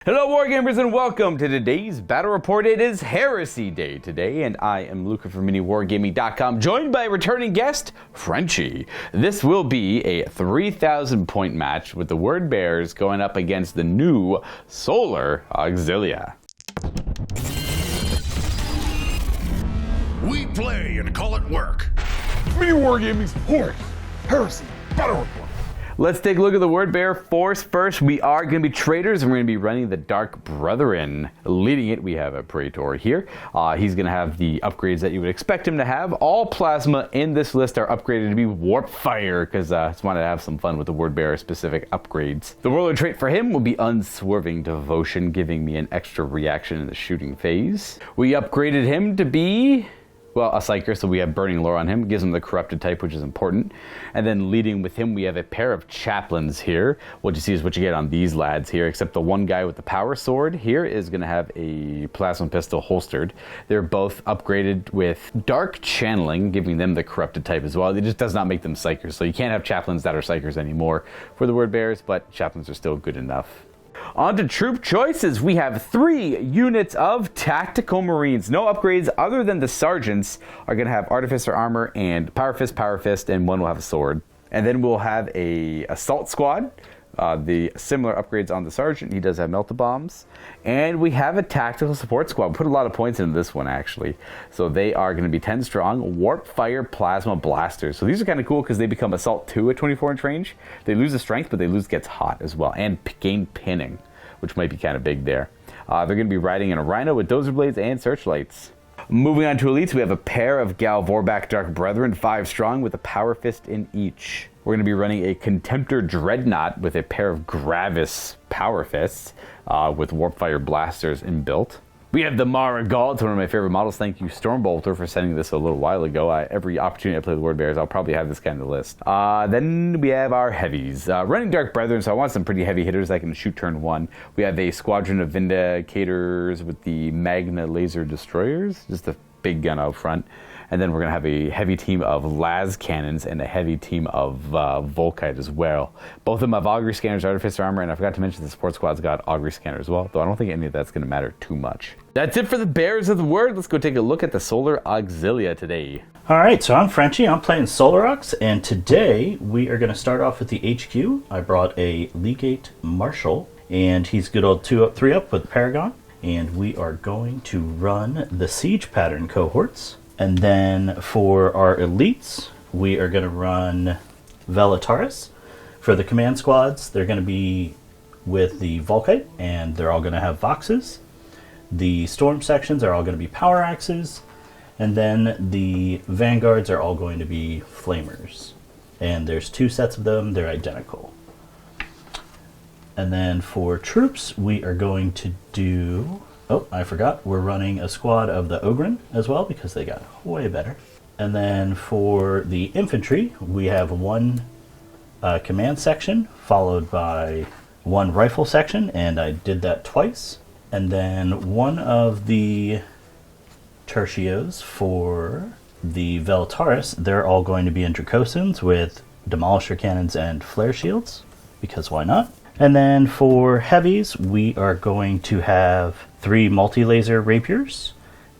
Hello Wargamers and welcome to today's battle report. It is Heresy Day today and I am Luka from MiniWarGaming.com, joined by a returning guest, Frenchie. This will be a 3,000 point match with the Word Bears going up against the new Solar Auxilia. We play and call it work. MiniWarGaming's Horus, Heresy, battle report. Let's take a look at the Word Bear force first. We are going to be traders and we're going to be running the Dark Brethren. Leading it, we have a Praetor here. He's going to have the upgrades that you would expect him to have. All plasma in this list are upgraded to be Warp Fire because I just wanted to have some fun with the Word Bear specific upgrades. The Warlord trait for him will be Unswerving Devotion, giving me an extra reaction in the shooting phase. We upgraded him to be, well, a Psyker, so we have Burning Lore on him. Gives him the Corrupted type, which is important. And then leading with him, we have a pair of Chaplains here. What you see is what you get on these lads here, except the one guy with the Power Sword here is going to have a Plasma Pistol holstered. They're both upgraded with Dark Channeling, giving them the Corrupted type as well. It just does not make them Psykers, so you can't have Chaplains that are Psykers anymore for the Word Bears, but Chaplains are still good enough. On to troop choices. We have 3 units of Tactical Marines. No upgrades other than the Sergeants are going to have Artificer Armor and Power Fist, and one will have a sword. And then we'll have a Assault Squad. The similar upgrades on the Sergeant. He does have Melt-A-Bombs. And we have a Tactical Support Squad. We put a lot of points into this one, actually. So they are going to be 10 strong, Warp Fire Plasma Blasters. So these are kind of cool because they become Assault 2 at 24-inch range. They lose the strength, but they lose Gets Hot as well. And gain Pinning, which might be kind of big there. They're going to be riding in a Rhino with Dozer Blades and Searchlights. Moving on to Elites, we have a pair of Gal Vorback Dark Brethren, 5 strong, with a Power Fist in each. We're going to be running a Contemptor Dreadnought with a pair of Gravis Power Fists with Warpfire Blasters inbuilt. We have the Mara Gaul. It's one of my favorite models. Thank you, Stormbolter, for sending this a little while ago. Every opportunity I play the Word Bears, I'll probably have this guy on the list. Then we have our heavies. Running Dark Brethren, so I want some pretty heavy hitters that can shoot turn 1. We have a Squadron of Vindicators with the Magna Laser Destroyers, just a big gun out front. And then we're going to have a heavy team of Las Cannons and a heavy team of Volkite as well. Both of them have Augury Scanners, Artificer Armor, and I forgot to mention the Support Squad's got Augury Scanner as well, though I don't think any of that's going to matter too much. That's it for the Bears of the Word. Let's go take a look at the Solar Auxilia today. Alright, so I'm Frenchie, I'm playing Solar Aux, and today we are going to start off with the HQ. I brought a Legate Marshal, and he's good old 2-up, 3-up with Paragon, and we are going to run the Siege Pattern cohorts. And then for our elites, we are going to run Velataris. For the command squads, they're going to be with the Volkite, and they're all going to have Voxes. The storm sections are all going to be Power Axes. And then the Vanguards are all going to be Flamers. And there's 2 sets of them, they're identical. And then for troops, we are going to do... Oh, I forgot. We're running a squad of the Ogren as well because they got way better. And then for the infantry, we have 1 command section followed by 1 rifle section, and I did that twice. And then 1 of the tertios for the Velataris, they're all going to be in Dracosans with Demolisher Cannons and Flare Shields, because why not? And then for heavies, we are going to have 3 multi-laser rapiers,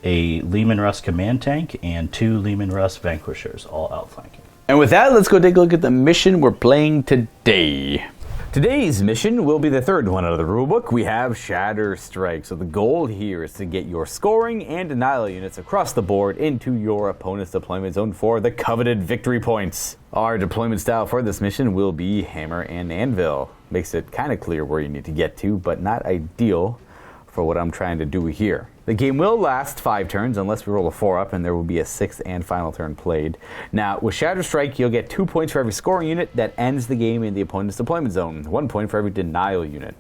a Lehman Russ command tank, and 2 Lehman Russ vanquishers, all outflanking. And with that, let's go take a look at the mission we're playing today. Today's mission will be the 3rd one out of the rulebook. We have Shatter Strike. So the goal here is to get your scoring and denial units across the board into your opponent's deployment zone for the coveted victory points. Our deployment style for this mission will be Hammer and Anvil. Makes it kind of clear where you need to get to, but not ideal for what I'm trying to do here. The game will last 5 turns unless we roll a 4-up, and there will be a 6th and final turn played. Now, with Shatter Strike, you'll get 2 points for every scoring unit that ends the game in the opponent's deployment zone, 1 point for every denial unit.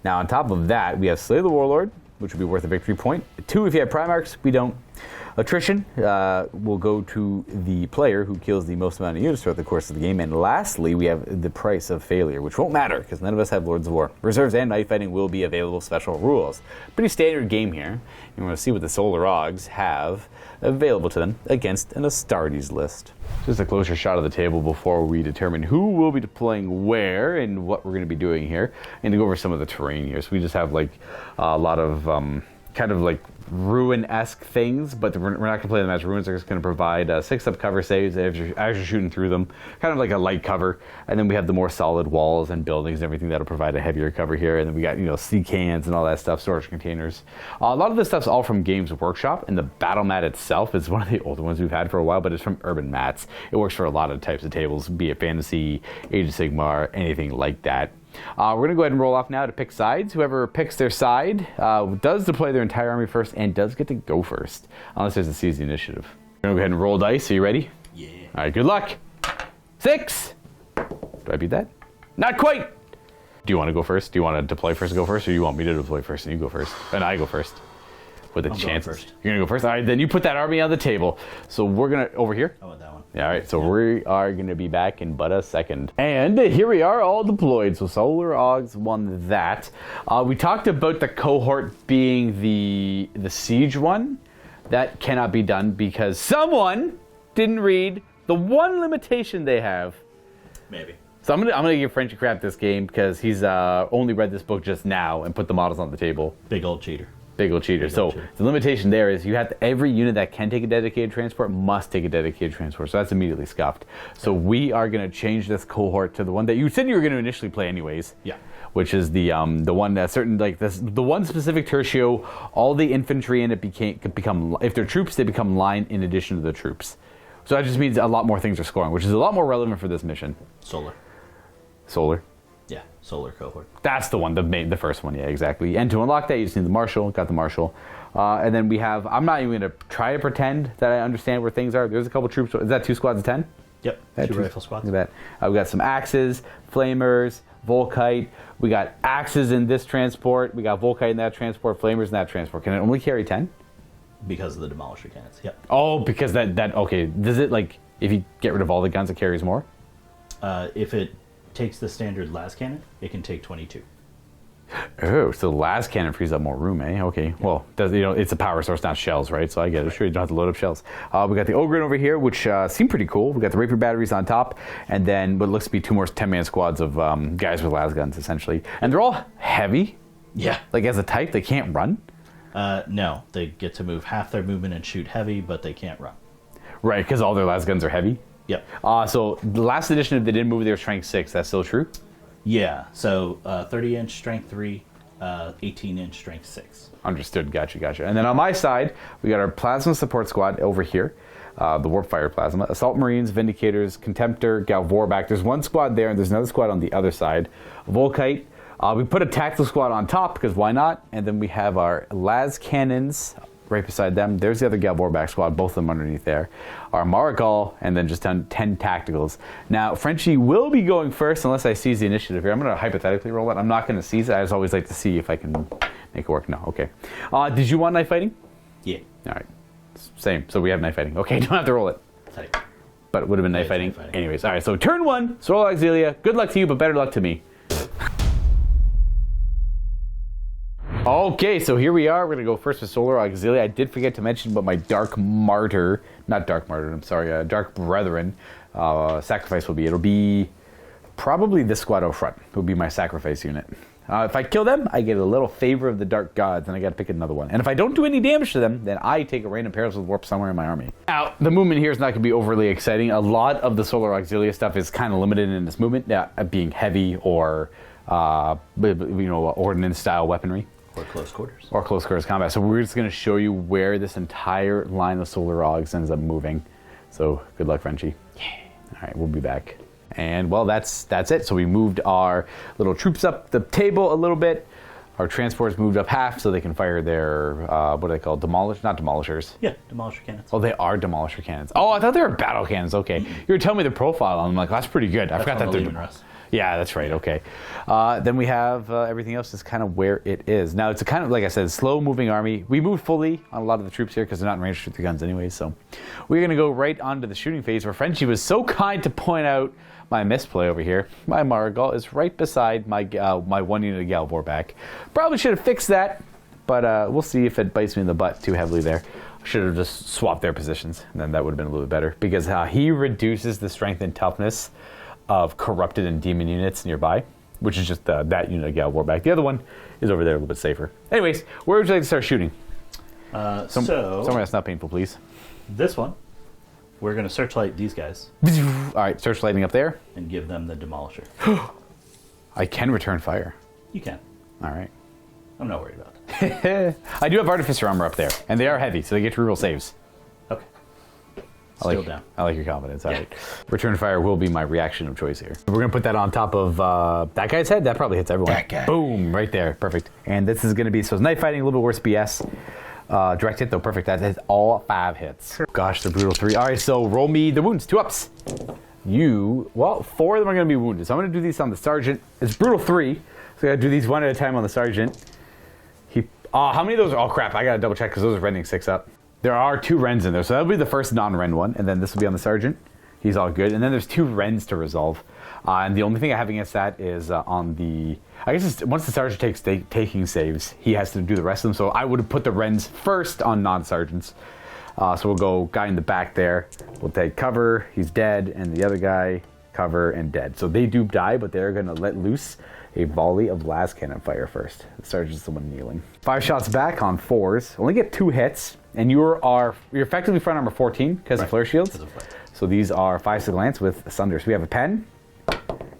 Now, on top of that, we have Slay the Warlord, which would be worth a victory point. 2 if you have Primarchs, we don't. Attrition will go to the player who kills the most amount of units throughout the course of the game. And lastly, we have the price of failure, which won't matter because none of us have Lords of War. Reserves and knife fighting will be available special rules. Pretty standard game here. You want to see what the Solar Aux have available to them against an Astartes list. Just a closer shot of the table before we determine who will be deploying where and what we're going to be doing here. And to go over some of the terrain here. So we just have like a lot of kind of like ruin-esque things, but we're not going to play them as ruins. They're just going to provide 6-up cover saves as you're shooting through them, kind of like a light cover. And then we have the more solid walls and buildings and everything that'll provide a heavier cover here. And then we got, sea cans and all that stuff, storage containers. A lot of this stuff's all from Games Workshop, and the battle mat itself is one of the older ones we've had for a while, but it's from Urban Mats. It works for a lot of types of tables, be it fantasy, Age of Sigmar, anything like that. We're going to go ahead and roll off now to pick sides. Whoever picks their side does deploy their entire army first and does get to go first, unless there's a seize the initiative. We're going to go ahead and roll dice. Are you ready? Yeah. All right, good luck. 6. Do I beat that? Not quite. Do you want to go first? Do you want to deploy first and go first, or do you want me to deploy first and you go first? And I go first. With the chances. You're going to go first? All right, then you put that army on the table. So we're going to, over here? I want that one. Yeah, all right, so we are going to be back in but a second. And here we are all deployed. So Solar Aux won that. We talked about the cohort being the siege one. That cannot be done because someone didn't read the one limitation they have. Maybe. So I'm gonna give Frenchie crap this game because he's only read this book just now and put the models on the table. Big old cheater. Big old cheater. So the limitation there is you have to, every unit that can take a dedicated transport must take a dedicated transport. So that's immediately scuffed. So we are going to change this cohort to the one that you said you were going to initially play anyways. Yeah. Which is the one that certain like this, the one specific tertio. All the infantry in it become if they're troops, they become line in addition to the troops. So that just means a lot more things are scoring, which is a lot more relevant for this mission. Solar. Yeah, Solar cohort. That's the one, the first one, yeah, exactly. And to unlock that, you just need the Marshal, got the Marshal. And then we have, I'm not even going to try to pretend that I understand where things are. There's a couple troops, is that 2 squads of 10? Yep, two rifle squads. Look at that. We got some axes, flamers, Volkite. We got axes in this transport. We got Volkite in that transport, flamers in that transport. Can it only carry 10? Because of the demolisher cannons, yep. Oh, because that okay. Does it, like, if you get rid of all the guns, it carries more? If it takes the standard las cannon, it can take 22. Oh, so the las cannon frees up more room, eh? Okay, well, it's a power source, not shells, right? So I get it. Sure, you don't have to load up shells. We got the Ogren over here, which seem pretty cool. We got the Rapier batteries on top, and then what looks to be 2 more 10-man squads of guys with las guns, essentially. And they're all heavy. Yeah. Like, as a type, they can't run? No, they get to move half their movement and shoot heavy, but they can't run. Right, because all their las guns are heavy? Yep. So the last edition, if they didn't move their strength 6, that's still true? Yeah, so 30-inch strength 3, 18-inch strength 6. Understood, gotcha. And then on my side, we got our plasma support squad over here. The Warpfire Plasma, Assault Marines, Vindicators, Contemptor, Galvorback. There's one squad there, and there's another squad on the other side. Volkite. We put a tactical squad on top, because why not? And then we have our las cannons right beside them. There's the other Galvorback squad, both of them underneath there. Our Marikal, and then just 10 tacticals. Now, Frenchie will be going first unless I seize the initiative here. I'm going to hypothetically roll it. I'm not going to seize it. I just always like to see if I can make it work. No, okay. Did you want knife fighting? Yeah. All right. Same. So we have knife fighting. Okay, don't have to roll it. Tight. But it would have been knife fighting. Anyways, all right. So turn 1, Solar Auxilia. Good luck to you, but better luck to me. Okay, so here we are. We're going to go first with Solar Auxilia. I did forget to mention about my Dark Brethren sacrifice will be. It'll be probably this squad out front. It will be my sacrifice unit. If I kill them, I get a little favor of the Dark Gods, and I got to pick another one. And if I don't do any damage to them, then I take a random Perils with Warp somewhere in my army. Now, the movement here is not going to be overly exciting. A lot of the Solar Auxilia stuff is kind of limited in this movement, being heavy or ordnance-style weaponry. Or close quarters. Or close quarters combat. So we're just going to show you where this entire line of Solar Aux ends up moving. So good luck, Frenchie. Yeah. All right, we'll be back. And well, that's it. So we moved our little troops up the table a little bit. Our transports moved up half so they can fire their, what are they called? Not demolishers. Yeah, demolisher cannons. Oh, they are demolisher cannons. Oh, I thought they were battle cannons. Okay. You were telling me the profile on them. I'm like, that's pretty good. I forgot that they're... Yeah, that's right. Okay. Then we have everything else is kind of where it is. Now, it's a kind of, like I said, slow-moving army. We moved fully on a lot of the troops here because they're not in range to shoot the guns anyway. So we're going to go right onto the shooting phase where Frenchie was so kind to point out my misplay over here. My Margal is right beside my my one unit of Galvor back. Probably should have fixed that, but we'll see if it bites me in the butt too heavily there. Should have just swapped their positions, and then that would have been a little bit better because he reduces the strength and toughness of corrupted and demon units nearby, which is just that unit of Galvor back. The other one is over there a little bit safer. Anyways, where would you like to start shooting? Somewhere that's not painful, please. This one, we're going to searchlight these guys. All right, searchlighting up there. And give them the demolisher. I can return fire. You can. All right. I'm not worried about it. I do have artificer armor up there, and they are heavy, so they get to reroll saves. Okay. Still down. I like your confidence. All right. Return fire will be my reaction of choice here. We're going to put that on top of that guy's head. That probably hits everyone. That guy. Boom, right there. Perfect. And this is going to be, so it's knife fighting, a little bit worse BS. Direct hit, though. Perfect. That is all 5 hits. Gosh, the brutal 3. All right, so roll me the wounds. 2 ups. Well, 4 of them are going to be wounded. So I'm going to do these on the sergeant. It's brutal 3. So I got to do these one at a time on the sergeant. How many of those are, oh crap, I got to double check because those are rending 6 up. There are 2 rends in there, so that'll be the first non-rend one, and then this will be on the sergeant. He's all good, and then there's 2 rends to resolve. And the only thing I have against that is on the, I guess it's, once the sergeant takes taking saves, he has to do the rest of them. So I would have put the rends first on non-sergeants. So we'll go guy in the back there. We'll take cover, he's dead, and the other guy, cover and dead. So they do die, but they're going to let loose a volley of las cannon fire first. The sergeant's the one kneeling. 5 shots back on 4s. Only get 2 hits, and you're effectively front armor 14 because of flare shields. So these are 5 to glance with sunder. So we have a pen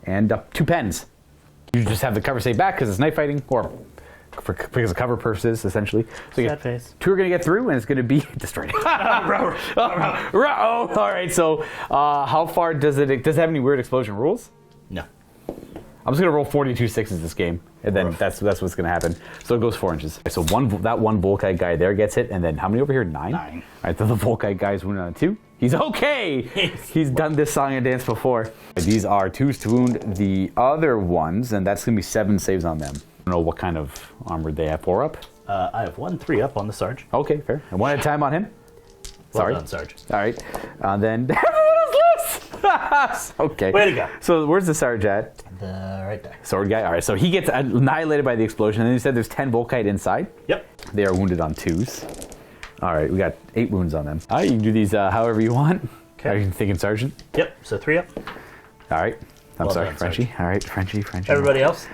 and 2 pens. You just have the cover save back because it's knife fighting, or because of cover purposes, essentially. So you face. 2 are going to get through, and it's going to be destroyed. All right. So how far does it have any weird explosion rules? No. I'm just gonna roll 42 6s this game, and then that's what's gonna happen. So it goes 4 inches. So that one Volkite guy there gets hit, and then how many over here? 9. 9. All right, so the Volkite guy is wounded on 2. He's okay. He's done this song and dance before. These are 2s to wound the other ones, and that's gonna be 7 saves on them. I don't know what kind of armor they have. 4 up. I have 1 3 up on the Sarge. Okay, fair. And 1 at a time on him. Sorry, well done, Sarge. All right, then everyone else. Okay. Way to go. So where's the Sarge at? Right there. Sword guy. All right, so he gets annihilated by the explosion. And then you said there's 10 Volkite inside. Yep. They are wounded on 2s. All right, we got 8 wounds on them. All right, you can do these however you want. Okay. Are you thinking sergeant? Yep. So 3 up. All right. I'm Well sorry, done, Frenchie. Sarge. All right, Frenchie. Everybody else?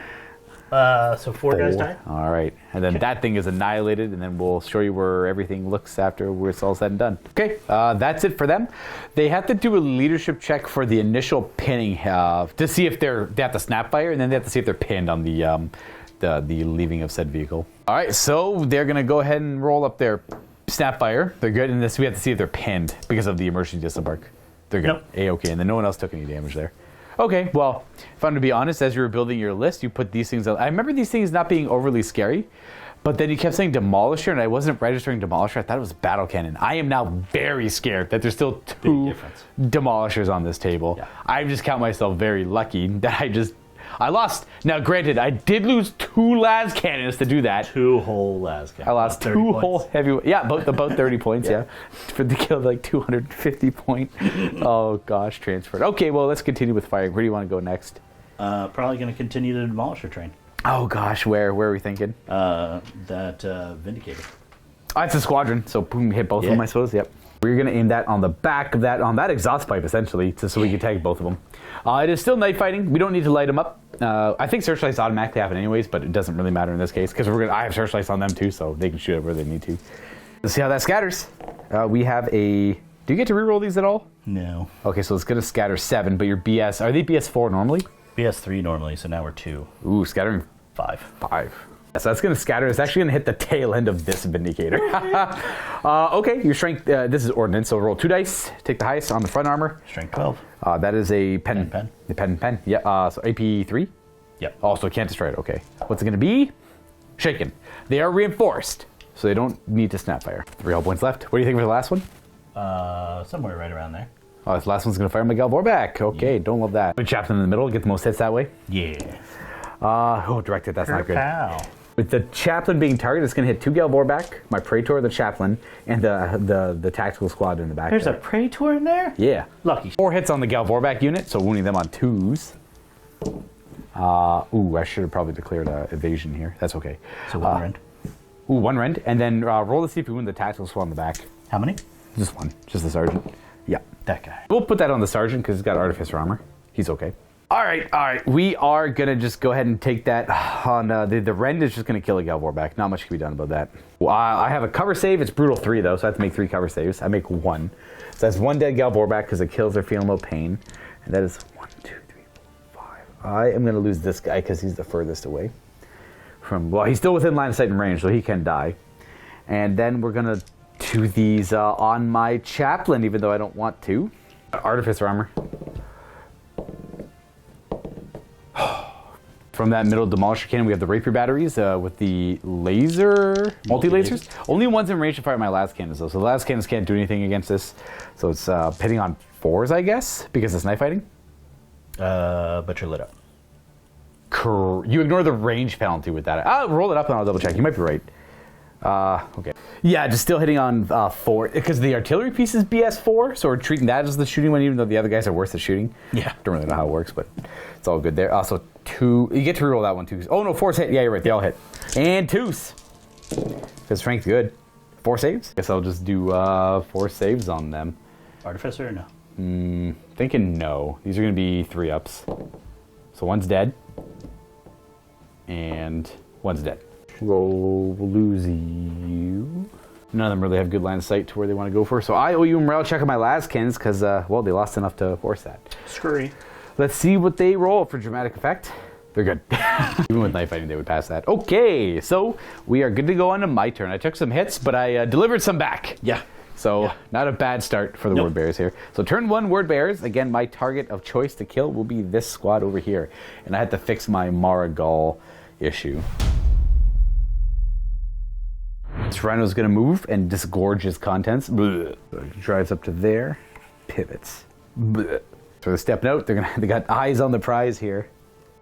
So 4 guys died. All right, and then that thing is annihilated, and then we'll show you where everything looks after it's all said and done. Okay, that's it for them. They have to do a leadership check for the initial pinning to see if they have to snap fire, and then they have to see if they're pinned on the leaving of said vehicle. All right, so they're gonna go ahead and roll up their snap fire. They're good, and this we have to see if they're pinned because of the emergency disembark. They're good. Nope. A-okay, and then no one else took any damage there. Okay, well, if I'm going to be honest, as you were building your list, you put these things out. I remember these things not being overly scary, but then you kept saying Demolisher, and I wasn't registering Demolisher. I thought it was Battle Cannon. I am now very scared that there's still 2 Demolishers on this table. Yeah. I just count myself very lucky that I lost. Now, granted, I did lose 2 las cannons to do that. 2 whole las cannons. I lost 2 whole heavy. Yeah, about 30 points. Yeah. For the kill, like 250 point. Oh gosh, transferred. Okay, well let's continue with firing. Where do you want to go next? Probably going to continue the Demolisher train. Oh gosh, where are we thinking? That Vindicator. Oh, it's a squadron, so boom, hit both of them, I suppose. Yep. We're going to aim that on the back of that, on that exhaust pipe, essentially, so we can tag both of them. It is still night fighting. We don't need to light them up. I think searchlights automatically happen anyways, but it doesn't really matter in this case because I have searchlights on them too, so they can shoot it where they need to. Let's see how that scatters. We have a. Do you get to reroll these at all? No. Okay, so it's going to scatter 7, but your BS. Are they BS4 normally? BS3 normally, so now we're 2. Ooh, scattering 5. 5. So that's going to scatter. It's actually going to hit the tail end of this Vindicator. Okay, your strength, this is ordnance, so roll 2 dice. Take the highest on the front armor. Strength 12. That is a pen. Pen. The pen. Yeah, so AP 3? Yep. Also can't destroy it, okay. What's it going to be? Shaken. They are reinforced, so they don't need to snap fire. 3 hull points left. What do you think for the last one? Somewhere right around there. Oh, this last one's going to fire my Galvor back. Okay, don't love that. Put Chaplain in the middle, get the most hits that way. Yeah. Oh, directed, that's not good. Pow. With the Chaplain being targeted, it's going to hit 2 Galvor back, my Praetor, the Chaplain, and the tactical squad in the back. There's there. a Praetor in there? Yeah. Lucky. 4 hits on the Galvor back unit, so wounding them on 2s. Ooh, I should have probably declared evasion here. That's okay. So 1 rend. Ooh, 1 rend, and then roll to see if we win the tactical squad in the back. How many? Just 1, just the Sergeant. Yeah. That guy. We'll put that on the Sergeant because he's got Artificer armor. He's okay. All right. We are going to just go ahead and take that on... the Rend is just going to kill a Galvor back. Not much can be done about that. Well, I have a cover save. It's brutal 3, though, so I have to make 3 cover saves. I make 1. So that's 1 dead Galvor back because the kills are feeling no pain. And that is 1, 2, 3, 4, 5. I am going to lose this guy because he's the furthest away from... Well, he's still within line of sight and range, so he can die. And then we're going to do these on my Chaplain, even though I don't want to. Artificer armor. From that middle Demolisher cannon, we have the Rapier batteries with the laser, multi-lasers. Only one's in range to fire my last cannons, though. So the last cannons can't do anything against this. So it's pitting on 4s, I guess, because it's knife fighting. But you're lit up. You ignore the range penalty with that. I'll roll it up and I'll double check. You might be right. Okay. Yeah, just still hitting on 4. Because the artillery piece is BS4, so we're treating that as the shooting one, even though the other guys are worse at shooting. Yeah. Don't really know how it works, but it's all good there. Also, 2. You get to reroll that one, too. Oh, no, 4's hit. Yeah, you're right. They all hit. And 2s. Because strength's good. 4 saves? Guess I'll just do 4 saves on them. Artificer or no? Thinking no. These are going to be 3-ups. So 1's dead. And 1's dead. We'll lose you. None of them really have good line of sight to where they want to go for. So I owe you a morale check on my last cannons because, well, they lost enough to force that. Screwy. Let's see what they roll for dramatic effect. They're good. Even with knife fighting, they would pass that. Okay, so we are good to go on to my turn. I took some hits, but I delivered some back. Yeah. So not a bad start for the Word Bearers here. So turn 1 Word Bearers. Again, my target of choice to kill will be this squad over here. And I had to fix my Marigal issue. This Rhino's going to move and disgorge his contents. So he drives up to there, pivots. So they're stepping out. They got eyes on the prize here.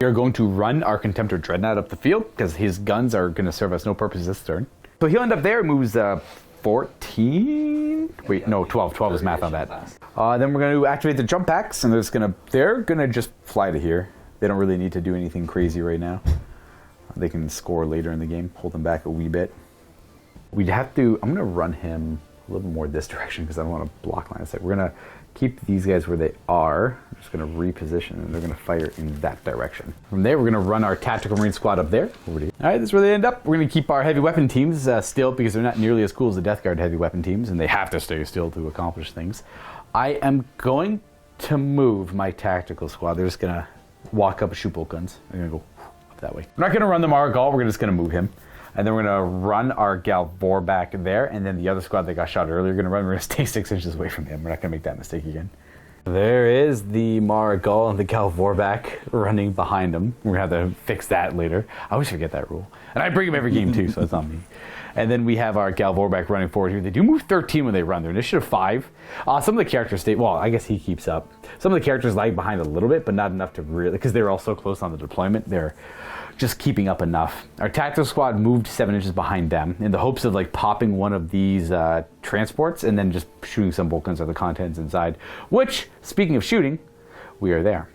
We are going to run our Contemptor Dreadnought up the field because his guns are going to serve us no purpose this turn. So he'll end up there. Moves 14. Wait, no, 12. 12 is math on that. Then we're going to activate the jump packs, and they're gonna just fly to here. They don't really need to do anything crazy right now. They can score later in the game. Hold them back a wee bit. We'd have to... I'm going to run him a little more this direction because I don't want to block line of sight. We're going to keep these guys where they are. I'm just going to reposition and they're going to fire in that direction. From there, we're going to run our Tactical Marine Squad up there. All right, this is where they end up. We're going to keep our heavy weapon teams still because they're not nearly as cool as the Death Guard heavy weapon teams and they have to stay still to accomplish things. I am going to move my Tactical Squad. They're just going to walk up and shoot bolt guns. They're going to go up that way. We're not going to run the Marigal. We're just going to move him. And then we're going to run our Galvor back there, and then the other squad that got shot earlier, we're going to stay 6 inches away from him. We're not going to make that mistake again. There is the Marigal and the Galvor back running behind him. We're going to have to fix that later. I always forget that rule. And I bring him every game too, so it's not me. And then we have our Galvor back running forward here. They do move 13 when they run. Their initiative 5. Some of the characters stay, well, I guess he keeps up. Some of the characters lag behind a little bit, but not enough to really, because they're all so close on the deployment. They're just keeping up enough. Our tactical squad moved 7 inches behind them in the hopes of like popping one of these transports and then just shooting some bolt guns or the contents inside, which, speaking of shooting, we are there.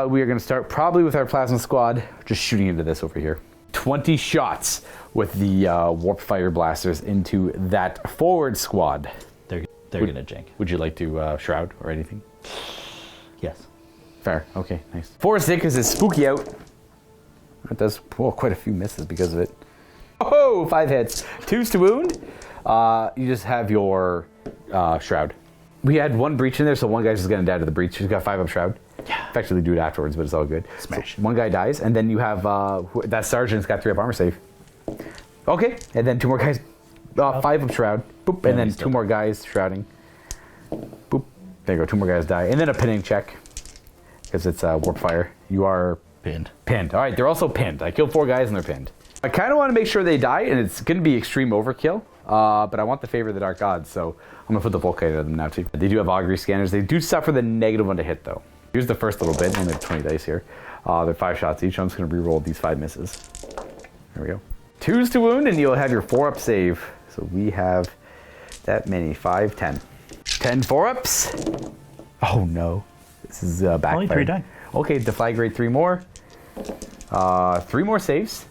We are going to start probably with our plasma squad, just shooting into this over here. 20 shots with the warp fire blasters into that forward squad. They're going to jank. Would you like to shroud or anything? Yes. Fair. Okay, nice. 4 because it's spooky out. It does quite a few misses because of it. Oh, 5 hits. 2s to wound. You just have your shroud. We had 1 breach in there, so one guy's just going to die to the breach. He's got 5 up shroud. Yeah. Effectively do it afterwards, but it's all good. Smash. So 1 guy dies, and then you have that sergeant's got 3 up armor save. Okay, and then 2 more guys. 5 up shroud. Boop, and then 2 more guys shrouding. Boop. There you go. 2 more guys die, and then a pinning check because it's warp fire. You are pinned. Pinned. All right, they're also pinned. I killed 4 guys and they're pinned. I kind of want to make sure they die, and it's going to be extreme overkill. but I want the favor of the Dark Gods, so I'm going to put the Volkite on them now too. They do have augury scanners. They do suffer the -1 to hit though. Here's the first little bit. Only have 20 dice here. They're 5 shots each. I'm just going to re-roll these 5 misses. There we go. 2s to wound, and you'll have your 4-up save. So we have that many. 5, 10. 10 4-ups. Oh no. This is backfire. Only 3 die. Okay, defy grade 3 more. 3 more saves.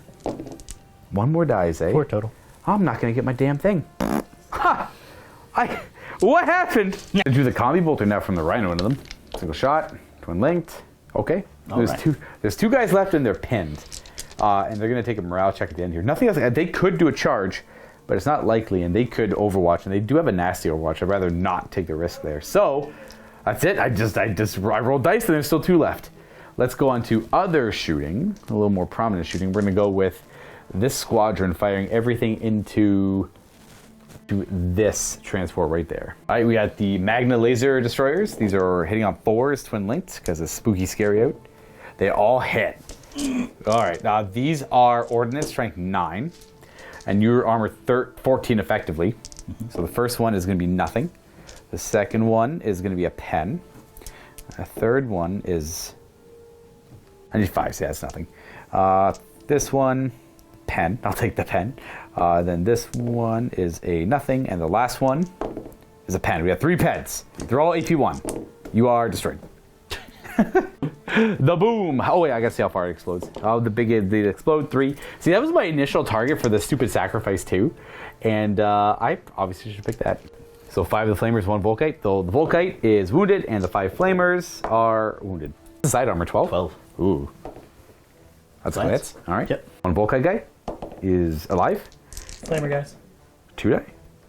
1 more dies, eh? 4 total. I'm not going to get my damn thing. Ha! What happened? Yeah. Do the combi bolter now from the Rhino into them. Single shot, twin linked. Okay. There's 2 guys left and they're pinned. And they're going to take a morale check at the end here. Nothing else. They could do a charge, but it's not likely, and they could overwatch, and they do have a nasty overwatch. I'd rather not take the risk there. So that's it. I rolled dice, and there's still 2 left. Let's go on to other shooting, a little more prominent shooting. We're going to go with this squadron firing everything into this transport right there. All right, we got the Magna laser destroyers. These are hitting on 4s, twin linked, because it's spooky scary out. They all hit. All right, now these are ordnance strength 9, and your armor 14 effectively. So the first one is going to be nothing. The second one is going to be a pen. A third one is... I need 5, so yeah, it's nothing. This one, pen. I'll take the pen. Then this one is a nothing, and the last one is a pen. We have 3 pens. They're all AP1. You are destroyed. The boom. Oh wait, I gotta see how far it explodes. Oh, they explode 3. See, that was my initial target for the stupid sacrifice too, and I obviously should pick that. So 5 of the flamers, 1 Volkite. Though the Volkite is wounded, and the 5 flamers are wounded. Side armor 12. 12. Ooh, that's Nice. hits. All right. Yep. 1 Volkite guy is alive. Flamer guys. 2 die.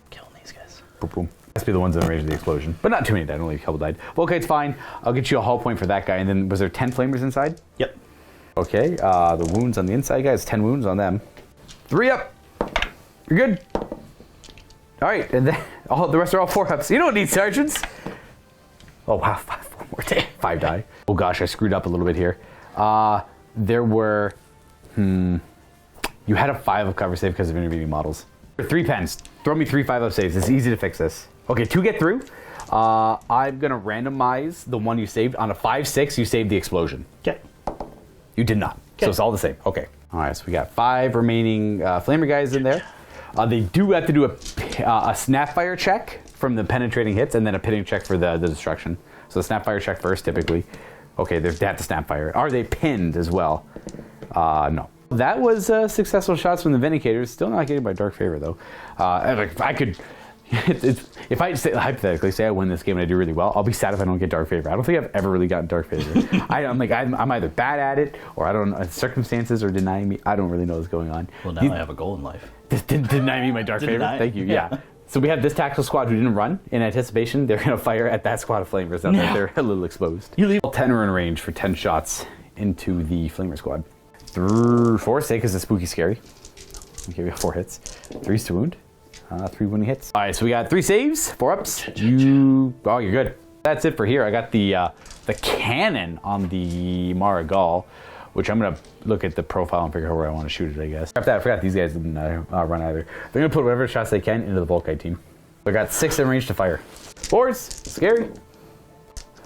Killing these guys. Boom, boom. Has to be the ones in the range of the explosion. But not too many died, only a couple died. Volkite's fine. I'll get you a hull point for that guy. And then was there 10 flamers inside? Yep. Okay, the wounds on the inside guys, 10 wounds on them. 3 up. You're good. All right, and then the rest are all 4-ups. You don't need sergeants. Oh wow, 4 more. 5 die. Oh gosh, I screwed up a little bit here. There were, you had a 5-up cover save because of intervening models. 3 pens. Throw me 3 5-up saves. It's easy to fix this. Okay, 2 get through. I'm gonna randomize the one you saved. On a 5-6, you saved the explosion. Okay. You did not. So it's all the same. Okay. All right, so we got 5 remaining flamer guys in there. They do have to do a snapfire check from the penetrating hits, and then a pitting check for the destruction. So the snapfire check first, typically. Okay, they have to snapfire. Are they pinned as well? No. That was successful shots from the Vindicators. Still not getting my Dark Favor, though. I could... if I say, hypothetically say I win this game and I do really well, I'll be sad if I don't get Dark Favor. I don't think I've ever really gotten Dark Favor. I'm either bad at it, or I don't know, circumstances are denying me. I don't really know what's going on. Well, now I have a goal in life. Deny me my Dark Favor? Deny. Thank you, yeah. So we have this tactical squad who didn't run. In anticipation, they're going to fire at that squad of flamers. Now that they're a little exposed. You leave 10 are in range for 10 shots into the flamer squad. 4 sake is a spooky scary. I'll give you 4 hits. 3's to wound. 3 wounding hits. All right, so we got 3 saves, 4-ups. Oh, you're good. That's it for here. I got the cannon on the Marigal, which I'm gonna look at the profile and figure out where I want to shoot it, I guess. After that, I forgot these guys didn't run either. They're gonna put whatever shots they can into the Volkite team. I got 6 in range to fire. 4s, scary.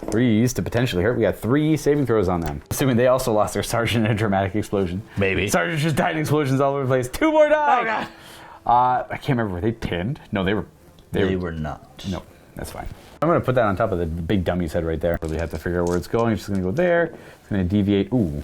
3s to potentially hurt. We got 3 saving throws on them. Assuming they also lost their sergeant in a dramatic explosion. Maybe. Sergeant just died in explosions all over the place. 2 more died. Oh god. I can't remember. Were they pinned? No, they were. They were not. No, that's fine. I'm going to put that on top of the big dummy's head right there. Really have to figure out where it's going. It's just going to go there. It's going to deviate. Ooh.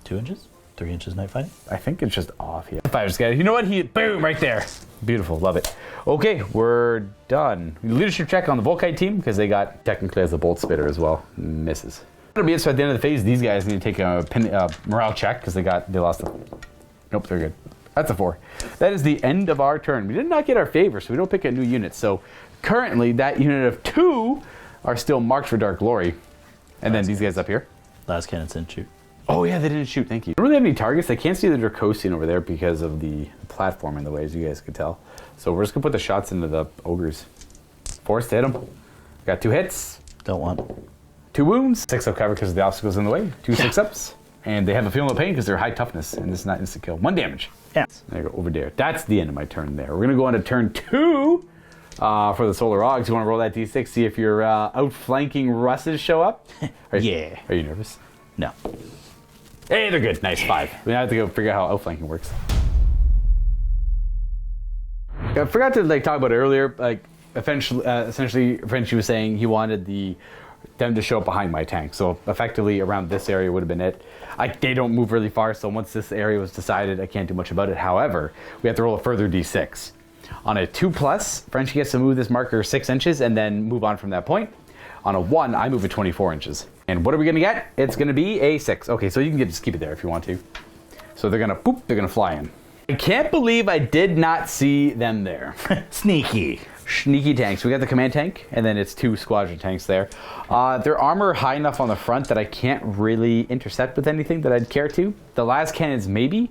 2 inches? 3 inches night fighting? I think it's just off here. Fire's got it. You know what? Boom, right there. Beautiful. Love it. Okay, we're done. Leadership check on the Volkite team because they got technically as a bolt spitter as well. Misses. That'll be it. So at the end of the phase, these guys need to take a morale check because they lost the... Nope, they're good. That's a 4. That is the end of our turn. We did not get our favor, so we don't pick a new unit. So currently, that unit of 2 are still marked for Dark Glory. And then these guys up here. Last cannons didn't shoot. Oh yeah, they didn't shoot, thank you. I don't really have any targets. I can't see the Dracosian over there because of the platform in the way, as you guys could tell. So we're just gonna put the shots into the ogres. 4s to hit them. Got 2 hits. Don't want. 2 wounds. 6 up cover because of the obstacles in the way. 2 6-ups. And they have a feel no pain because they're high toughness, and this is not instant kill. 1 damage. Yeah. There you go, over there. That's the end of my turn there. We're going to go on to turn 2 for the Solar Aux. You want to roll that d6, see if your outflanking Russes show up? Yeah. Are you nervous? No. Hey, they're good. Nice, 5. We have to go figure out how outflanking works. I forgot to talk about it earlier. Essentially, Frenchie was saying he wanted them to show up behind my tank. So effectively, around this area would have been it. They don't move really far, so once this area was decided, I can't do much about it. However, we have to roll a further d6. On a 2+, Frenchie gets to move this marker 6 inches and then move on from that point. On a 1, I move it 24 inches. And what are we going to get? It's going to be a 6. Okay, so you can just keep it there if you want to. So they're going to fly in. I can't believe I did not see them there. Sneaky. Sneaky tanks. We got the command tank, and then it's 2 squadron tanks there. Their armor high enough on the front that I can't really intercept with anything that I'd care to. The las cannons maybe,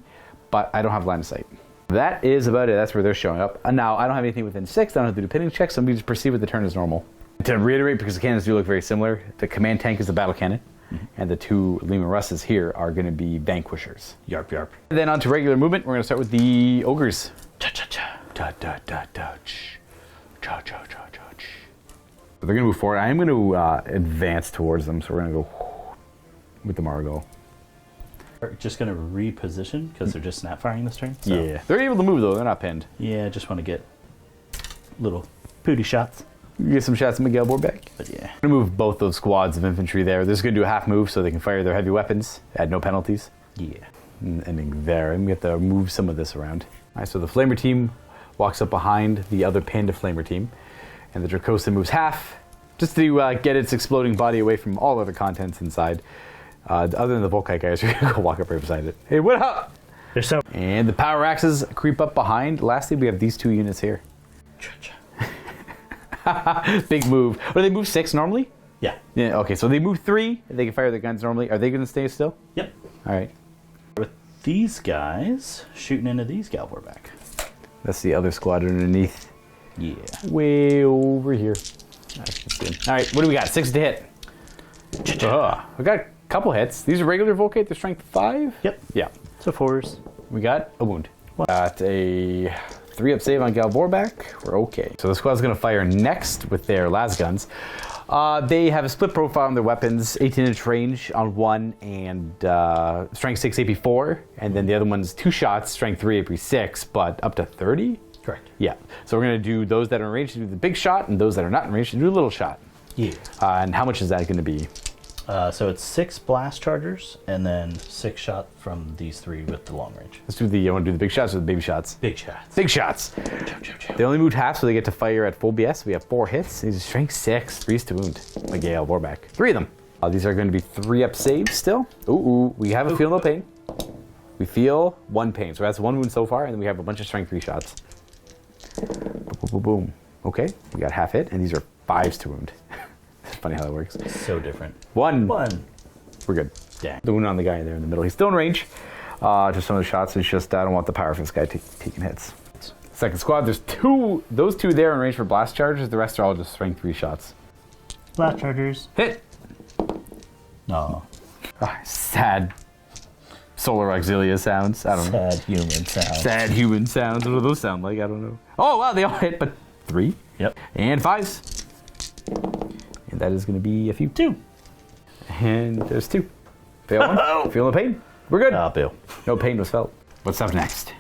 but I don't have line of sight. That is about it. That's where they're showing up. And now, I don't have anything within 6. I don't have to do pinning checks, so I'm going to just proceed with the turn as normal. To reiterate, because the cannons do look very similar, the command tank is the battle cannon, and the 2 Lehman Russes here are going to be vanquishers. Yarp, yarp. And then on to regular movement, we're going to start with the ogres. Cha-cha-cha. Da-da-da-da-ch. Cha-cha-cha-cha-ch. They're going to move forward. I am going to advance towards them, so we're going to go with the Margot. We're just going to reposition because they're just snap firing this turn. So. Yeah. They're able to move, though. They're not pinned. Yeah, just want to get little pooty shots. You get some shots of Miguel Borbeck. But yeah. I'm going to move both those squads of infantry there. They're just going to do a half move so they can fire their heavy weapons at no penalties. Yeah. And ending there. I'm going to have to move some of this around. All right, so the Flamer team walks up behind the other pinned Flamer team. And the Dracosa moves half just to get its exploding body away from all other contents inside. Other than the Volkite guys, we're going to go walk up right beside it. Hey, what up? They're so... And the Power Axes creep up behind. Lastly, we have these 2 units here. Big move. Or they move 6 normally? Yeah. Yeah. Okay, so they move 3. They can fire their guns normally. Are they going to stay still? Yep. All right. With these guys shooting into these Galvorback. That's the other squad underneath. Yeah. Way over here. All right, what do we got? 6 to hit. We got a couple hits. These are regular Volkite. They're strength 5? Yep. Yeah. So 4s. We got a wound. Got a 3-up save on Galvorback. We're okay. So the squad's going to fire next with their las guns. They have a split profile on their weapons, 18-inch range on one, and strength 6 AP 4, and then the other one's 2 shots, strength 3 AP 6, but up to 30? Correct. Yeah. So we're going to do those that are in range to do the big shot, and those that are not in range to do a little shot. Yeah. And how much is that going to be? So it's 6 blast chargers, and then 6 shot from these 3 with the long range. Let's do the, I want to do the big shots or the baby shots? Big shots. Big shots. They only moved half, so they get to fire at full BS. We have 4 hits. He's strength 6, 3's to wound. Miguel Borbeck. 3 of them. These are going to be 3-up saves still. Ooh, we have a feel no pain. We feel 1 pain. So that's 1 wound so far, and then we have a bunch of strength 3 shots. Boom, boom, boom, boom. Okay, we got half hit, and these are 5s to wound. It's funny how that works. So different. 1. 1. We're good. Dang. The wound on the guy there in the middle. He's still in range. Just some of the shots. It's just I don't want the Power Fist guy taking hits. Second squad, there's 2. Those 2 there in range for blast charges. The rest are all just strength 3 shots. Blast chargers. Hit. No. Sad Solar Auxilia sounds. I don't know. Sad human sound. Sad human sounds. What do those sound like? I don't know. Oh, wow, they all hit, but 3. Yep. And 5s. And that is going to be a few. 2. And there's 2. Fail 1. Feel no pain. We're good. Bill. No pain was felt. What's up next?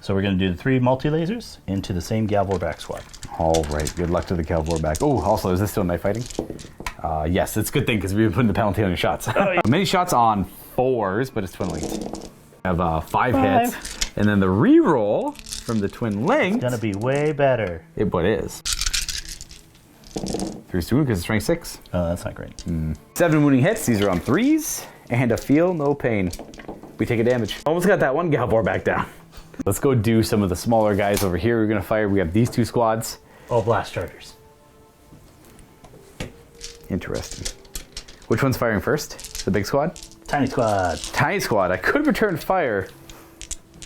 So we're going to do the 3 multi-lasers into the same Galvorback squad. All right. Good luck to the Galvorback. Oh, also, is this still knife fighting? Yes, it's a good thing because we've been putting the penalty on your shots. Oh, yeah. Many shots on 4s, but it's twin linked. I have 5 hits. And then the reroll from the twin linked. It's going to be way better. What is? 3's to wound because it's strength 6. Oh, that's not great. 7 wounding hits. These are on 3s. And a feel no pain. We take a damage. Almost got that one Galvorback down. Let's go do some of the smaller guys over here. We're going to fire. We have these 2 squads. All blast chargers. Interesting. Which one's firing first? The big squad? Tiny squad. Tiny squad. I could return fire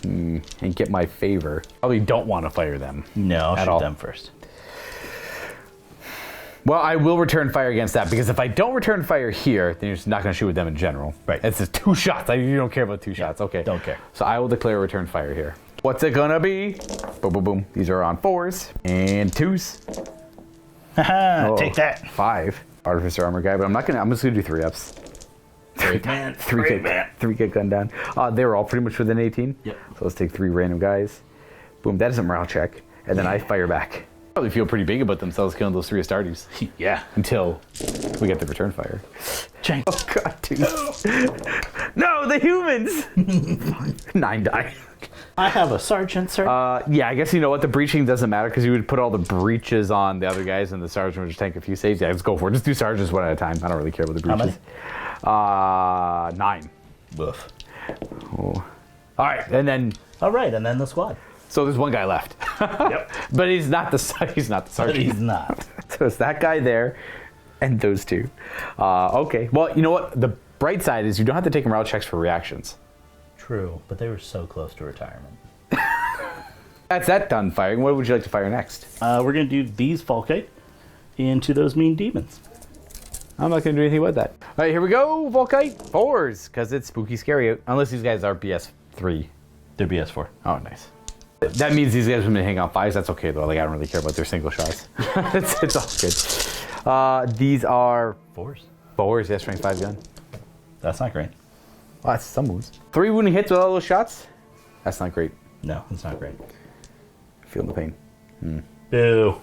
and get my favor. Probably don't want to fire them. No, I'll shoot all. them first. Well, I will return fire against that, because if I don't return fire here, then you're just not going to shoot with them in general. Right. It's just 2 shots. You don't care about 2 shots. Okay. Don't care. So I will declare return fire here. What's it going to be? Boom, boom, boom. These are on 4s and 2s. Haha, take that. 5. Artificer armor guy, but I'm just going to do 3-ups. Great man. 3 get gunned down. They were all pretty much within 18. Yep. So let's take 3 random guys. Boom, that is a morale check. And then I fire back. Probably feel pretty big about themselves killing those 3 Astartes. Yeah. Until we get the return fire. Change. Oh god, dude. No, the humans! 9 die. I have a sergeant, sir. Yeah, I guess you know what? The breaching doesn't matter, because you would put all the breaches on the other guys, and the sergeant would just tank a few saves. Yeah, let's go for it. Just do sergeants one at a time. I don't really care about the breaches. How many? 9. Woof. Oh. Alright, and then... All right, and then the squad. So there's 1 guy left. Yep. But he's not the sergeant. But he's not. So it's that guy there, and those 2. Okay. Well, you know what? The bright side is you don't have to take morale checks for reactions. True, but they were so close to retirement. That's that done firing. What would you like to fire next? We're going to do these Volkite into those mean demons. I'm not going to do anything about that. All right, here we go. Volkite 4s, because it's spooky scary out. Unless these guys are BS3. They're BS4. Oh, nice. That means these guys have been hanging on 5s. That's okay, though. Like, I don't really care about their single shots. it's all good. These are 4s, yeah, strength 5 gun. That's not great. Oh, that's some wounds. 3 wounding hits with all those shots? That's not great. No, it's not great. Feeling the pain. Boo.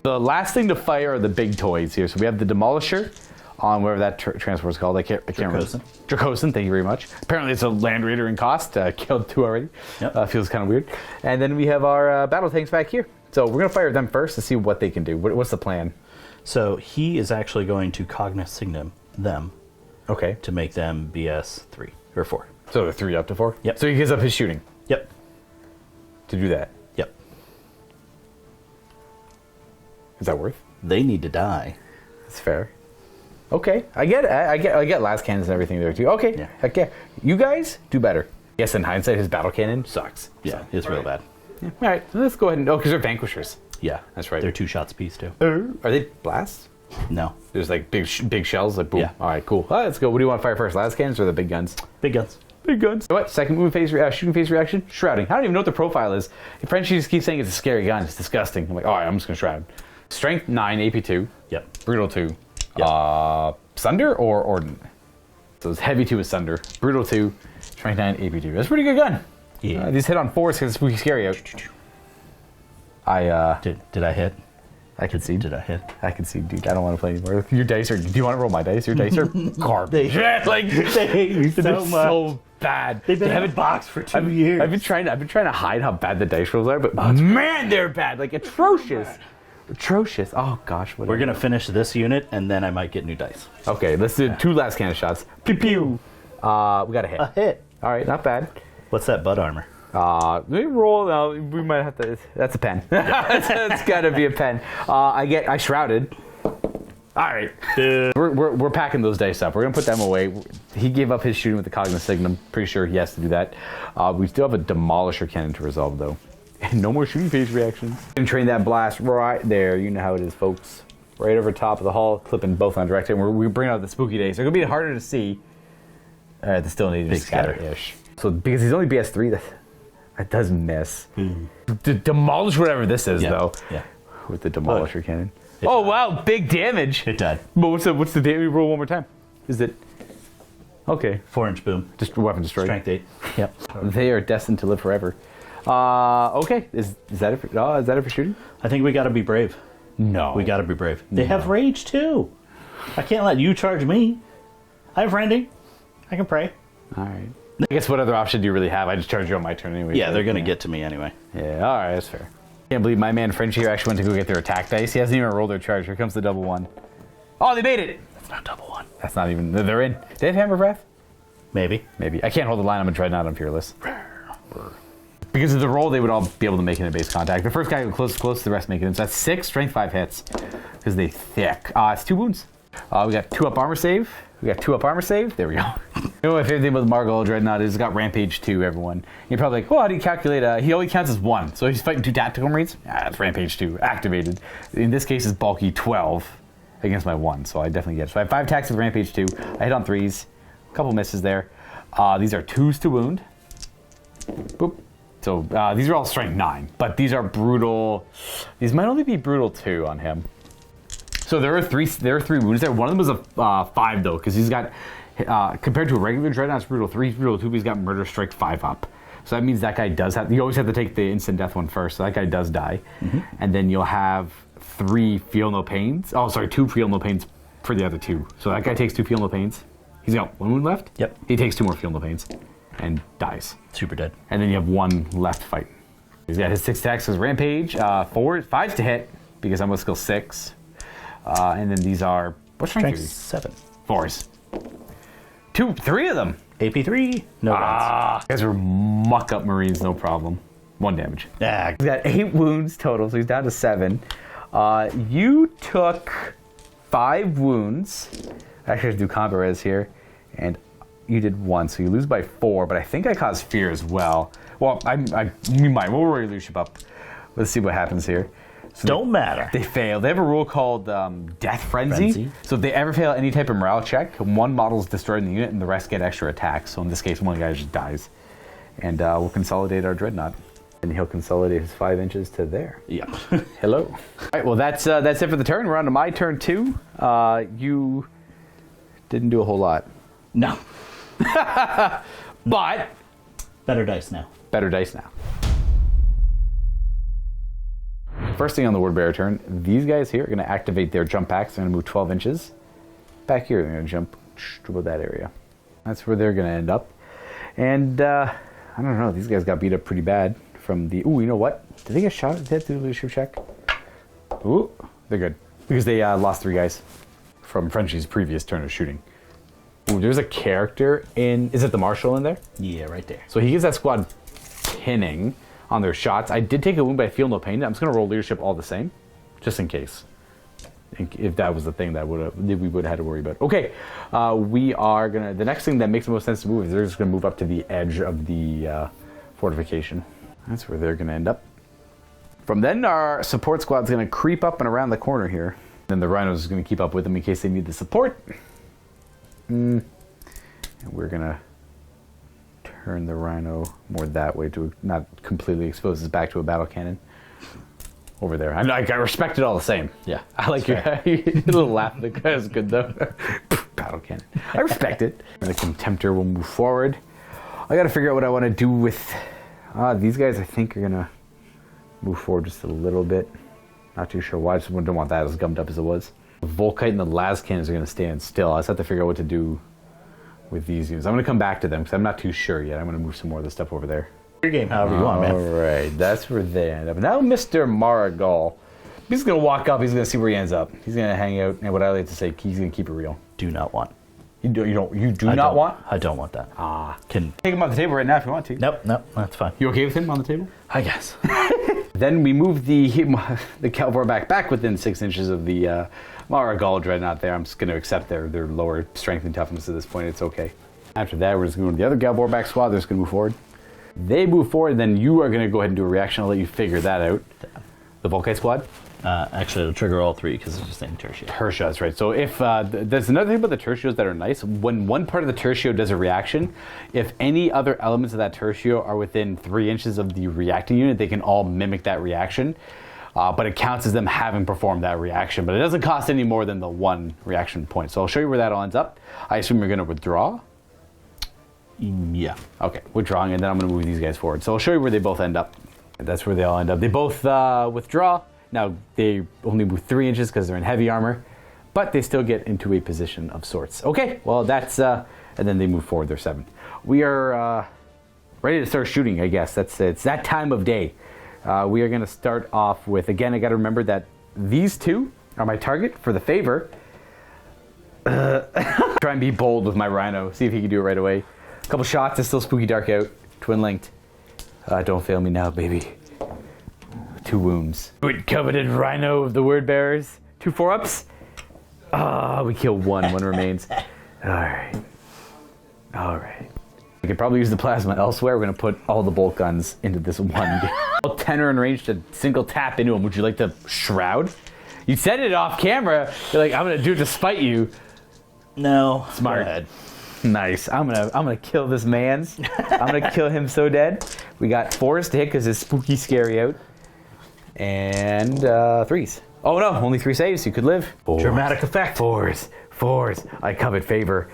The last thing to fire are the big toys here. So we have the Demolisher on whatever that transport is called. I can't remember. Dracosan, thank you very much. Apparently it's a Land Raider in cost. Killed 2 already. Yep. Feels kind of weird. And then we have our battle tanks back here. So we're going to fire them first to see what they can do. What's the plan? So he is actually going to cognoscignum them. Okay. To make them BS 3 or 4. So they're 3 up to 4? Yep. So he gives up his shooting? Yep. To do that? Yep. Is that worth? They need to die. That's fair. Okay, I get it. I get last cannons and everything there too. Okay, Yeah. Okay. You guys do better. Yes, in hindsight, his battle cannon sucks. Yeah, it's real bad. Yeah. All right, let's go ahead and because they're vanquishers. Yeah, That's right. They're 2 shots apiece too. Are they blasts? No, There's like big shells, like boom. Yeah. All right, cool. All right, let's go. What do you want to fire first? Last cannons or the big guns? big guns. Big guns. You know what? Second movement phase, shooting phase reaction, shrouding. I don't even know what the profile is. Frenchie just keeps saying it's a scary gun. It's disgusting. I'm like, all right, I'm just gonna shroud. Strength 9, AP 2. Yep. Brutal 2. Yep. Sunder or Ordnance? So it's heavy 2 is Sunder. Brutal 2. Strength 9, AP 2. That's a pretty good gun. Yeah. These hit on 4s because it's spooky scary out. Did I hit? I can see. Did I hit? I can see, dude. I don't want to play anymore. Your dice are. Do you want to roll my dice? Your dice are garbage. Like They hate me so they're much. so bad. They've been They in a haven't- box for 2 years. I've been trying to hide how bad the dice rolls are, but man, they're bad. Like atrocious. Atrocious. Oh gosh. Whatever. We're gonna finish this unit, and then I might get new dice. Okay, let's do 2 last cannon shots. Pew pew. We got a hit. A hit. All right, not bad. What's that butt armor? Let me roll. We might have to. That's a pen. That's gotta be a pen. I shrouded. All right. We're packing those dice up. We're gonna put them away. He gave up his shooting with the cognoscignum. Pretty sure he has to do that. We still have a demolisher cannon to resolve though. And no more shooting phase reactions. Gonna train that blast right there. You know how it is, folks. Right over top of the hull, clipping both on direct hit. We're bringing out the spooky days. They're gonna be harder to see. They still need to Big scatter-ish. So because he's only BS3, that does miss. Demolish whatever this is though. Yeah. With the demolisher cannon. It Oh died. wow, big damage. It died. But what's the damage? Roll one more time. Is it? Okay. 4-inch boom. Just weapon destroyed. Strength 8. Yep. They are destined to live forever. Okay. Is that it? Is that it for shooting? I think we gotta be brave. No. We gotta be brave. They have rage too. I can't let you charge me. I have rending. I can pray. All right. I guess what other option do you really have? I just charge you on my turn anyway. Yeah, they're gonna get to me anyway. Yeah. All right. That's fair. Can't believe my man Frenchie here actually went to go get their attack dice. He hasn't even rolled their charge. Here comes the double 1. Oh, they made it. That's not double 1. That's not even. They're in. Do they have hammer breath? Maybe. Maybe. I can't hold the line. I'm a dreadnought. I'm fearless. Because of the roll, they would all be able to make it in base contact. The first guy who close, the rest make it in. So that's 6, strength 5 hits. Because they thick. It's 2 wounds. We got 2 up armor save. There we go. You know my favorite thing about the Margol Dreadnought is it's got Rampage 2, everyone. You're probably like, well, how do you calculate? He only counts as 1. So he's fighting 2 tactical marines? That's Rampage 2, activated. In this case, it's bulky 12. against my 1, so I definitely get it. So I have 5 attacks with Rampage 2. I hit on 3s. A couple misses there. These are 2s to wound. Boop. So these are all strength 9, but these are brutal. These might only be brutal 2 on him. So there are 3 wounds there. One of them was a 5 though, because he's got compared to a regular Dreadnought, it's brutal 3, brutal 2, but he's got Murder Strike 5 up. So that means that guy does have. You always have to take the instant death one first. So that guy does die, and then you'll have 3 Feel No Pains. Oh, sorry, 2 Feel No Pains for the other 2. So that guy takes 2 Feel No Pains. He's got 1 wound left. Yep. He takes 2 more Feel No Pains, and dies. Super dead. And then you have 1 left fight. He's got his 6 attacks, his Rampage, 5s to hit because I'm with skill 6, and then these are what strength? 7. 4s. 3 of them. AP3. No You guys are muck up Marines, no problem. 1 damage. Ah, He's got 8 wounds total, so he's down to 7. You took 5 wounds. I actually have to do combat res here, and you did 1, so you lose by 4. But I think I caused fear as well. Well, we'll roll your leadership up. Let's see what happens here. So don't matter. They fail. They have a rule called Death Frenzy. So if they ever fail any type of morale check, 1 model is destroyed in the unit, and the rest get extra attacks. So in this case, 1 guy just dies, and we'll consolidate our Dreadnought. And he'll consolidate his 5 inches to there. Yep. Hello. All right, well, that's it for the turn. We're on to my turn 2. You didn't do a whole lot. No. But Better dice now. better dice now. First thing on the word bearer turn, these guys here are going to activate their jump packs. They're going to move 12 inches. Back here, they're going to jump to about that area. That's where they're going to end up. And I don't know, these guys got beat up pretty bad from the... Ooh, you know what? Did they get shot? Did they have to do a leadership check? Ooh, they're good. Because they lost 3 guys from Frenchie's previous turn of shooting. Ooh, there's a character in... Is it the Marshal in there? Yeah, right there. So he gives that squad pinning on their shots. I did take a wound, but I feel no pain. I'm just going to roll leadership all the same, just in case. If that was the thing that we would have had to worry about. Okay, we are going to... The next thing that makes the most sense to move is they're just going to move up to the edge of the fortification. That's where they're going to end up. From then, our support squad's going to creep up and around the corner here. Then the Rhinos is going to keep up with them in case they need the support. And we're going to turn the Rhino more that way to not completely expose his back to a battle cannon. Over there. I respect it all the same. Yeah. I like your little laugh. The guy is good though. Battle cannon. I respect it. The Contemptor will move forward. I got to figure out what I want to do with these guys. I think are going to move forward just a little bit. Not too sure why. I just don't want that as gummed up as it was. The Volkite and the las cannons are going to stand still. I just have to figure out what to do with these units. I'm going to come back to them because I'm not too sure yet. I'm going to move some more of the stuff over there. Your game, however you want, man. All right, that's where they end up. Now, Mr. Marigal, he's going to walk up. He's going to see where he ends up. He's going to hang out, and what I like to say, he's going to keep it real. Do not want. You do not want? I don't want that. Can Take him off the table right now if you want to. Nope, that's fine. You okay with him on the table? I guess. Then we move the Calvor back within 6 inches of the Marigal Dreadnought there. I'm just going to accept their lower strength and toughness at this point. It's okay. After that, we're just going to go to the other Galbor back squad. They're just going to move forward. They move forward, then you are going to go ahead and do a reaction. I'll let you figure that out. The Volkite squad? Actually, it'll trigger all 3 because it's just in Tertia. Tertia, that's right. So if there's another thing about the Tertios that are nice. When one part of the Tertio does a reaction, if any other elements of that Tertio are within 3 inches of the reacting unit, they can all mimic that reaction. But it counts as them having performed that reaction. But it doesn't cost any more than the 1 reaction point. So I'll show you where that all ends up. I assume you're going to withdraw. Yeah. Okay, withdrawing, and then I'm going to move these guys forward. So I'll show you where they both end up. That's where they all end up. They both withdraw. Now, they only move 3 inches because they're in heavy armor, but they still get into a position of sorts. Okay, well, that's... and then they move forward. They're 7. We are ready to start shooting, I guess. It's that time of day. We are going to start off with... Again, I got to remember that these 2 are my target for the favor. Try and be bold with my Rhino. See if he can do it right away. Couple shots, it's still spooky dark out. Twin linked. Don't fail me now, baby. 2 wounds. Good coveted Rhino of the word bearers. 2 4-ups. We kill 1. 1 remains. Alright. We could probably use the plasma elsewhere. We're going to put all the bolt guns into this one. All 10 are in range to single tap into him. Would you like to shroud? You said it off camera. You're like, I'm gonna do it to spite you. No. Smart. Go ahead. Nice. I'm gonna kill this man's. I'm gonna kill him so dead. We got 4s to hit because it's spooky scary out. And 3s. Oh no, only 3 saves. You could live. 4s. Dramatic effect. 4s. I covet favor.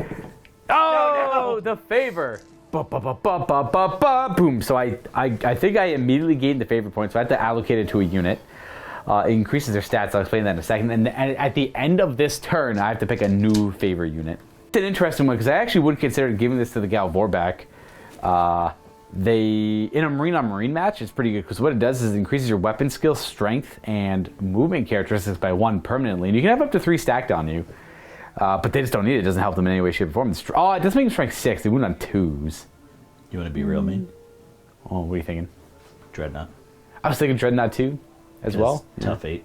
Oh, the favor. Boom. So I think I immediately gained the favor point, so I have to allocate it to a unit. It increases their stats. I'll explain that in a second. And at the end of this turn, I have to pick a new favor unit. It's an interesting one because I actually would consider giving this to the Gal Vorback. In a marine on marine match, it's pretty good because what it does is it increases your weapon skill, strength, and movement characteristics by 1 permanently. And you can have up to 3 stacked on you. But they just don't need it. It doesn't help them in any way, shape, or form. It does make them strength 6. They wound on 2s. You want to be real mean? Oh, what are you thinking? Dreadnought. I was thinking Dreadnought 2 as well. Tough 8.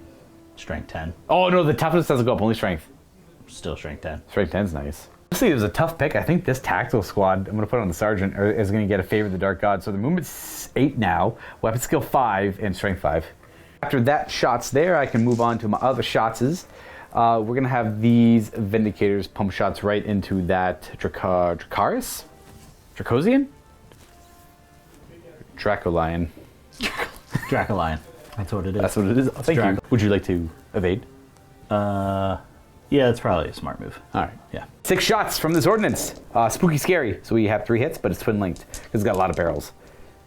Strength 10. Oh, no, the toughness doesn't go up. Only strength. Still strength 10. Strength 10's nice. Honestly, it was a tough pick. I think this tactical squad, I'm going to put on the Sergeant, is going to get a favor of the Dark God. So the movement's 8 now, weapon skill 5, and strength 5. After that shot's there, I can move on to my other shotses. We're going to have these Vindicators pump shots right into that Dracaris? Dracosian? Dracolion. Dracolion. That's what it is. That's what it is. Thank you. Would you like to evade? Yeah, that's probably a smart move. All right. Yeah. 6 shots from this ordnance. Spooky scary. So we have 3 hits, but it's twin linked because it's got a lot of barrels.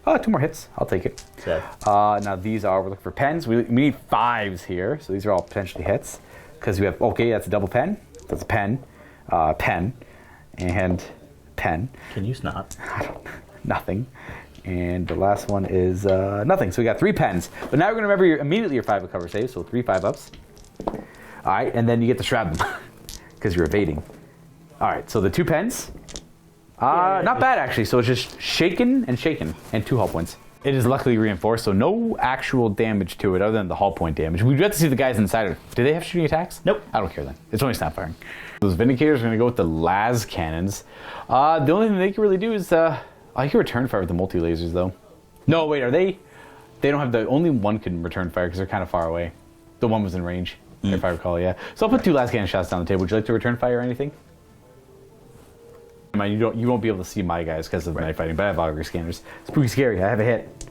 2 more hits. I'll take it. Sad. Now these are, we're looking for pens. We need 5s here. So these are all potentially hits because we have, okay, that's a double pen. That's a pen, pen, and pen. Can you snot? Nothing. And the last one is nothing. So we got 3 pens. But now we're going to remember immediately your 5 cover saves. So 3 5-ups. All right, and then you get to shroud them because you're evading. All right, so the 2 pens. Not bad, actually. So it's just shaken and 2 hull points. It is luckily reinforced, so no actual damage to it other than the hull point damage. We do have to see the guys inside of it. Do they have shooting attacks? Nope. I don't care then. It's only snap firing. Those Vindicators are going to go with the las cannons. The only thing they can really do is... I can return fire with the multi-lasers, though. No, wait, are they... They don't have the... Only one can return fire because they're kind of far away. The one was in range, if I recall, yeah. So I'll put 2 las cannon shots down the table. Would you like to return fire or anything? I mean, you won't be able to see my guys because of night fighting, but I have augury scanners. Spooky scary. I have a hit.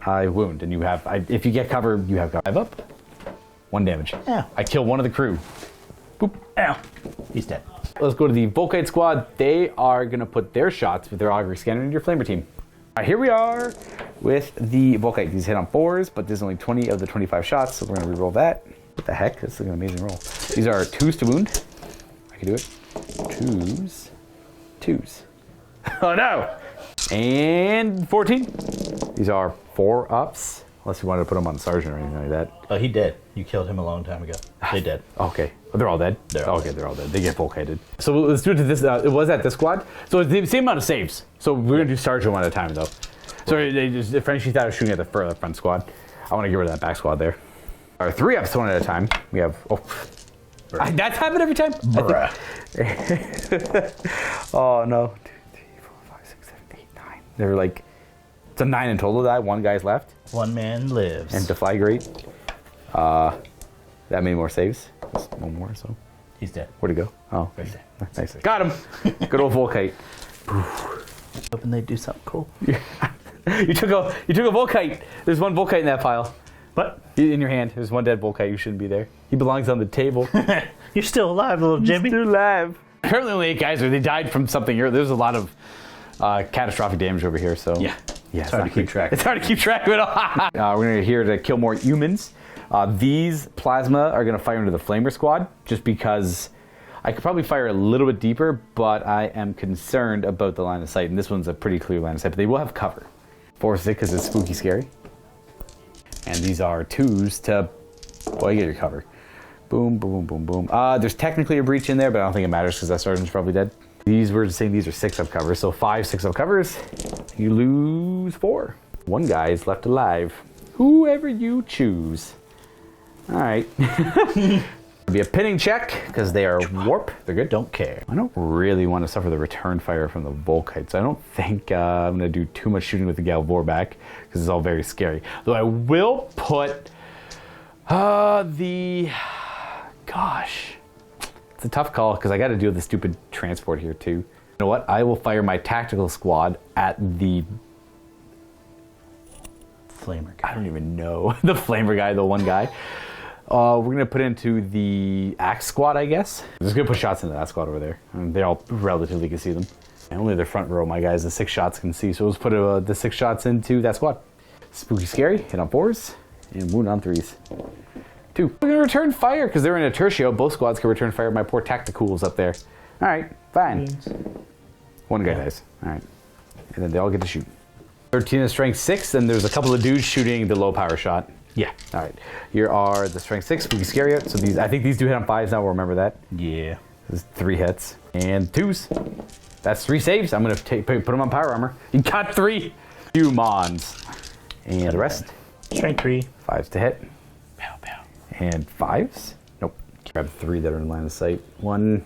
I wound, and you have... if you get cover, you have cover. 5 up. 1 damage. Yeah. I kill one of the crew. Boop. Ow. He's dead. Let's go to the Volkite squad. They are going to put their shots with their augury scanner into your flamer team. All right, here we are with the Volkite. These hit on 4s, but there's only 20 of the 25 shots, so we're going to reroll that. What the heck? This is an amazing roll. These are 2s to wound. I can do it. 2s. 2s. Oh no! And 14. These are 4-ups. Unless you wanted to put them on Sergeant or anything like that. Oh, he dead. You killed him a long time ago. They dead. Okay. Oh, they're all dead? They're all dead. They're all dead. They get Volkited. So let's do it to this. It was at this squad. So it's the same amount of saves. So we're going to do Sergeant one at a time, though. So the Frenchie thought I was shooting at the front squad. I want to get rid of that back squad there. All right, 3-ups, one at a time. We have... Oh, that's happened every time? Oh, no. 2, 3, 4, 5, 6, 7, 8, 9. They're like... It's a 9 in total of that. 1 guy's left. 1 man lives. And Deflagrate. That many more saves. Just 1 more, so... He's dead. Where'd he go? Oh, Right there. nice. Got him! Good old Volkite. Hoping they do something cool. You took a Volkite. There's 1 Volkite in that pile. What? In your hand. There's 1 dead Volkite. You shouldn't be there. He belongs on the table. You're still alive, little Jimmy. Still alive. Apparently only 8 guys are. They died from something. There's a lot of catastrophic damage over here, so... Yeah. It's hard to keep track. It's hard to keep track of it all. We're here to kill more humans. These plasma are going to fire into the Flamer squad, just because I could probably fire a little bit deeper, but I am concerned about the line of sight, and this one's a pretty clear line of sight, but they will have cover. 4-6 because it's spooky scary. And these are 2s to... Well, you get your cover. Boom, boom, boom, boom. There's technically a breach in there, but I don't think it matters because that sergeant's probably dead. We're just saying these are 6-up covers, so 5 6-up covers. You lose 4. 1 guy is left alive. Whoever you choose. All right. Be a pinning check because they are warp. They're good. Don't care. I don't really want to suffer the return fire from the Volkite, so I don't think I'm going to do too much shooting with the Gal Vorback because it's all very scary. Though I will put the gosh. It's a tough call because I got to deal with the stupid transport here too. You know what? I will fire my tactical squad at the Flamer guy. I don't even know. The flamer guy, the one guy. We're going to put into the axe squad, I guess. I'm just going to put shots into that squad over there. They all relatively can see them. And only the front row, my guys, the 6 shots can see. So let's put the 6 shots into that squad. Spooky Scary, hit on 4s, and wound on 3s. 2. We're going to return fire because they're in a tertio. Both squads can return fire. My poor tacticals up there. All right, fine. One guy dies. All right. And then they all get to shoot. 13 is strength 6, and there's a couple of dudes shooting the low power shot. Yeah. All right. Here are the strength 6, Spooky Scary. So these, I think these do hit on 5s now. We'll remember that. Yeah. There's 3 hits and 2s. That's 3 saves. I'm gonna put them on power armor. You got 3 humans. And the rest. Strength 3. 5s to hit. Pow, pow. And 5s. Nope. Grab 3 that are in line of sight. 1,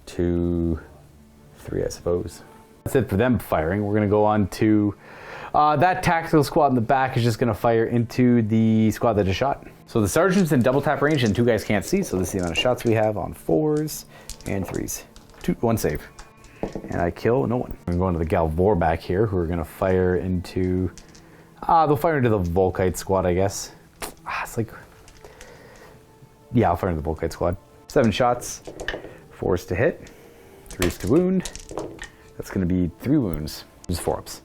2, 3, I suppose. That's it for them firing. We're gonna go on to that tactical squad in the back is just gonna fire into the squad that just shot. So the sergeant's in double tap range and 2 guys can't see. So this is the amount of shots we have on 4s and 3s. 1 save. And I kill no one. I'm going to the Galvor back here, who are going to fire into... they'll fire into the Volkite squad, I guess. It's like... Yeah, I'll fire into the Volkite squad. 7 shots, 4s to hit, 3s to wound. That's going to be 3 wounds. Just 4-ups.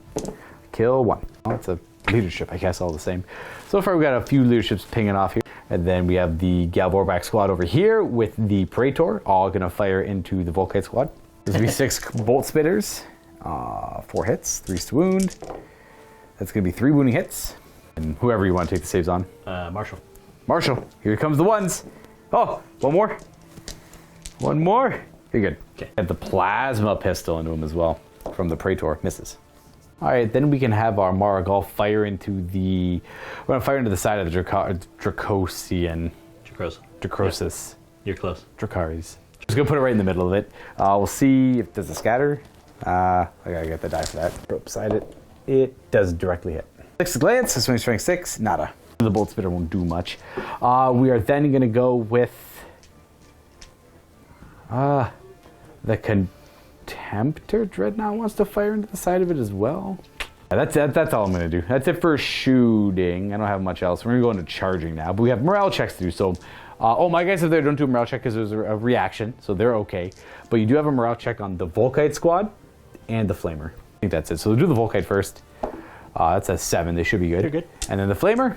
Kill 1. Oh, it's a leadership, I guess, all the same. So far, we've got a few leaderships pinging off here. And then we have the Galvor back squad over here with the Praetor, all going to fire into the Volkite squad. There's going to be 6 bolt spitters, 4 hits, 3s to wound. That's going to be 3 wounding hits. And whoever you want to take the saves on. Marshall. Marshall, here comes the ones. Oh, one more. One more. You're good. Okay. Get the plasma pistol into him as well from the Praetor. Misses. All right, then we can have our Marigal fire into the... We're going to fire into the side of the Dracosian. Dracrosis. Yep. You're close. Dracaris. Just gonna put it right in the middle of it. We'll see if there's a scatter. I gotta get the die for that. Throw it beside it. It does directly hit. 6 glance, so swing strength 6, nada. The bolt spitter won't do much. We are then gonna go with the Contemptor Dreadnought wants to fire into the side of it as well. That's all I'm gonna do. That's it for shooting. I don't have much else. We're gonna go into charging now, but we have morale checks to do. So. My guys up there don't do a morale check because there's a reaction, so they're okay. But you do have a morale check on the Volkite squad and the Flamer. I think that's it. So we'll do the Volkite first. That's a 7. They should be good. They're good. And then the Flamer,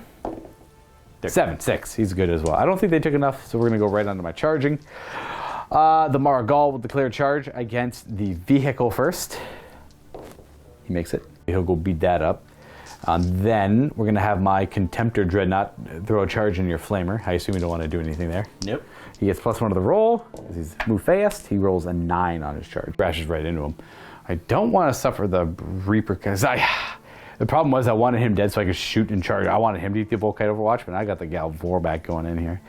6. He's good as well. I don't think they took enough, so we're going to go right onto my charging. The Marigal will declare charge against the vehicle first. He makes it. He'll go beat that up. Then we're going to have my Contemptor Dreadnought throw a charge in your Flamer. I assume you don't want to do anything there. Nope. He gets +1 to the roll. He's moved fast. He rolls a 9 on his charge. Crashes right into him. I don't want to suffer the Reaper because the problem was I wanted him dead so I could shoot and charge. I wanted him to eat the Volkite Overwatch, but I got the Galvor back going in here.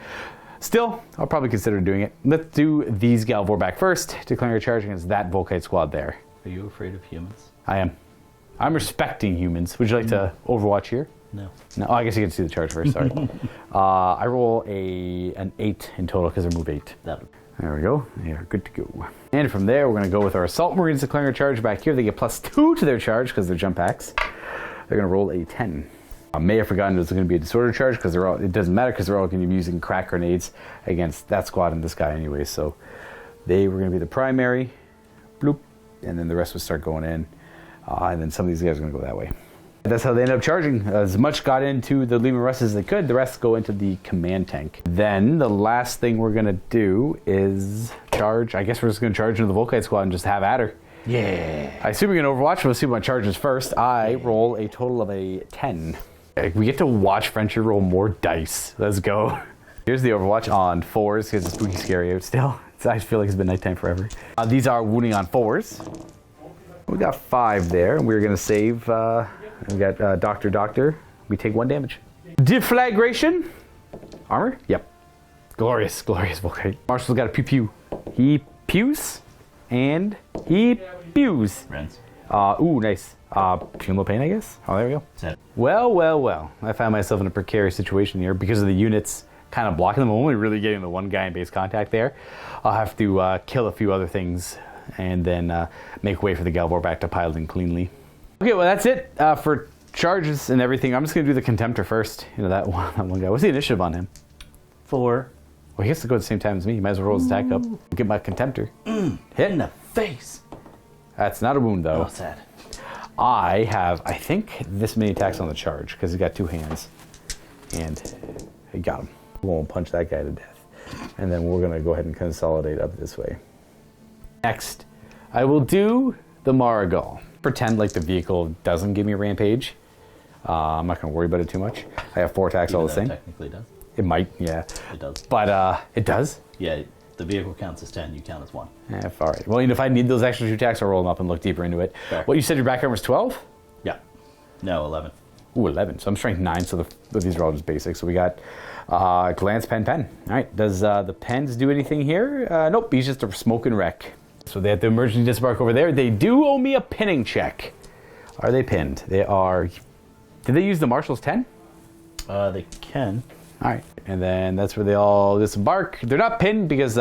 Still, I'll probably consider doing it. Let's do these Galvor back first, declaring a charge against that Volkite squad there. Are you afraid of humans? I am. I'm respecting humans. Would you like to Overwatch here? No. No. Oh, I guess you get to see the charge first. Sorry. I roll an 8 in total because I move 8. There we go. They are good to go. And from there, we're going to go with our Assault Marines declaring a charge back here. They get +2 to their charge because they're jump packs. They're going to roll a 10. I may have forgotten there's going to be a disorder charge because it doesn't matter because they're all going to be using crack grenades against that squad and this guy anyway. So they were going to be the primary. Bloop. And then the rest would start going in. And then some of these guys are going to go that way. That's how they end up charging. As much got into the Lehman Russ as they could. The rest go into the command tank. Then the last thing we're going to do is charge. I guess we're just going to charge into the Volkite squad and just have at her. Yeah. I assume we can Overwatch. We'll see what my charges first. I roll a total of a 10. We get to watch Frenchie roll more dice. Let's go. Here's the Overwatch on 4s because it's spooky scary out still. I feel like it's been nighttime forever. These are wounding on 4s. We got 5 there, and we're going to save. We got Doctor. We take 1 damage. Deflagration. Armor? Yep. Glorious Volkite. Marshall's got a pew. He pews, and he pews. Rens. Ooh, nice. Funeral pain, I guess. Oh, there we go. Set. Well. I found myself in a precarious situation here because of the units kind of blocking them. I'm only really getting the one guy in base contact there. I'll have to kill a few other things and then make way for the Galvor back to pile in cleanly. Okay, well that's it for charges and everything. I'm just going to do the Contemptor first. You know, that one guy. What's the initiative on him? 4. Well, he has to go at the same time as me. He might as well roll his attack up. Get my Contemptor. Hit. In the face. That's not a wound, though. Oh, sad. I have, I think, this many attacks on the charge because he's got 2 hands. And I got him. We'll punch that guy to death. And then we're going to go ahead and consolidate up this way. Next, I will do the Marigal. Pretend like the vehicle doesn't give me a rampage. I'm not going to worry about it too much. I have 4 attacks all the same. Technically does. It might, yeah. It does. But it does? Yeah, the vehicle counts as 10, you count as 1. Yeah, all right. Well, if I need those extra 2 attacks, I'll roll them up and look deeper into it. Fair. What, you said your back armor was 12? Yeah. No, 11. Ooh, 11. So I'm strength 9, so these are all just basic. So we got glance, pen. All right. Does the pens do anything here? Nope, he's just a smoking wreck. So they have the emergency disembark over there. They do owe me a pinning check. Are they pinned? They are. Did they use the Marshal's 10? They can. All right. And then that's where they all disembark. They're not pinned because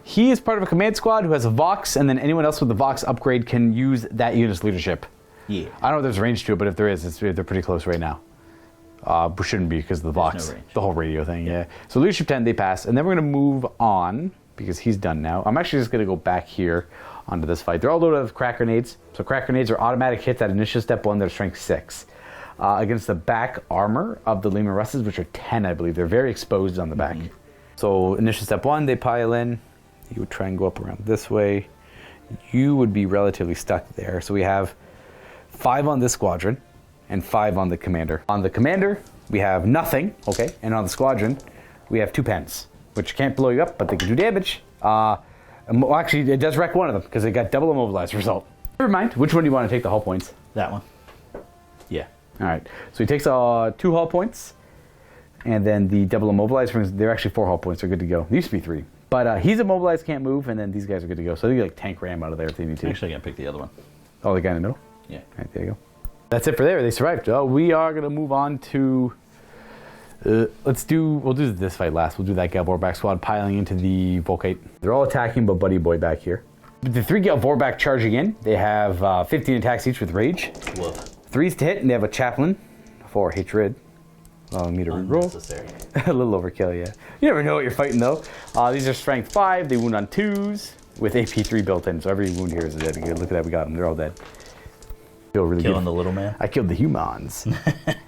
he is part of a command squad who has a Vox, and then anyone else with the Vox upgrade can use that unit's leadership. Yeah. I don't know if there's range to it, but if there is, they're pretty close right now. Shouldn't be because of the Vox, no range. the whole radio thing, yeah. So leadership 10, they pass, and then we're going to move on because he's done now. I'm actually just going to go back here onto this fight. They're all loaded with crack grenades. So crack grenades are automatic hits at initiative step 1. They're strength 6. Against the back armor of the Lehman Russes, which are 10, I believe. They're very exposed on the back. So initiative step 1, they pile in. You would try and go up around this way. You would be relatively stuck there. So we have 5 on this squadron and 5 on the commander. On the commander, we have nothing, okay? And on the squadron, we have 2 pens, which can't blow you up, but they can do damage. Well, actually, it does wreck one of them because it got double immobilized result. Never mind. Which one do you want to take the hull points? That one. Yeah. All right. So he takes 2 hull points, and then the double immobilized, they're actually 4 hull points. They're good to go. They used to be 3. But he's immobilized, can't move, and then these guys are good to go. So they like tank ram out of there if they need to. Actually, I gotta pick the other one. Oh, the guy in the middle? Yeah. All right, there you go. That's it for there. They survived. We are going to move on to... we'll do this fight last. We'll do that Galvor back squad piling into the Volkite. They're all attacking, but Buddy Boy back here. The 3 Galvor back charging in. They have 15 attacks each with Rage. Woof. 3s to hit, and they have a Chaplain for Hatred. Allowing me to reroll. Unnecessary. A little overkill, yeah. You never know what you're fighting, though. These are strength 5. They wound on 2s with AP 3 built in. So every wound here is dead. Look at that, we got them. They're all dead. Feel really Killing good. the little man. I killed the humans.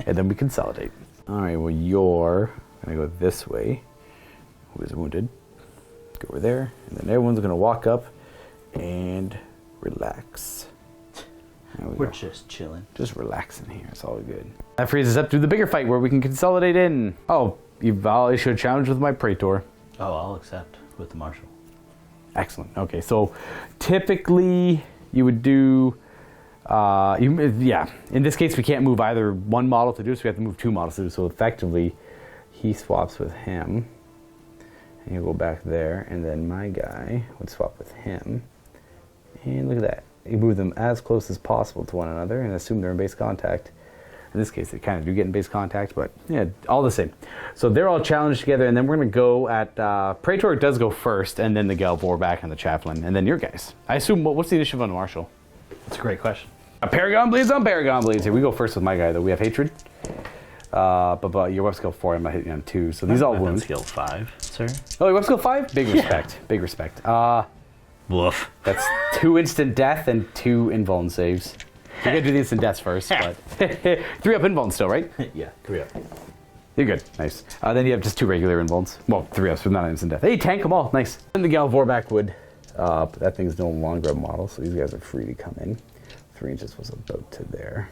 And then we consolidate. All right, well, you're going to go this way. Who is wounded? Go over there. And then everyone's going to walk up and relax. We're just chilling. Just relaxing here. It's all good. That frees us up to the bigger fight where we can consolidate in. Oh, I'll issue a challenge with my Praetor. Oh, I'll accept with the Marshal. Excellent. Okay, so typically you would do... in this case, we can't move either one model to do, so we have to move 2 models to do. So effectively, he swaps with him. And he'll go back there, and then my guy would swap with him. And look at that. You move them as close as possible to one another and assume they're in base contact. In this case, they kind of do get in base contact, but yeah, all the same. So they're all challenged together, and then we're going to go at... Praetor does go first, and then the Galvor back and the Chaplain, and then your guys. I assume, what's the initiative on the Marshal? That's a great question. A Paragon Blades on Paragon Blades. Here, we go first with my guy, though. We have Hatred. But your web skill 4, I'm not hitting on 2, so these all Weapon wound. skill 5, sir. Oh, your web skill 5? Big respect. Big respect. Woof. That's 2 instant death and 2 invuln saves. You gotta do the instant deaths first, but 3 up invuln still, right? Yeah, 3 up. You're good. Nice. Then you have just 2 regular invulns. Well, 3 ups, but not an instant death. Hey, tank them all. Nice. And the Galvor back would. But that thing's no longer a model, so these guys are free to come in. 3 inches was about to there.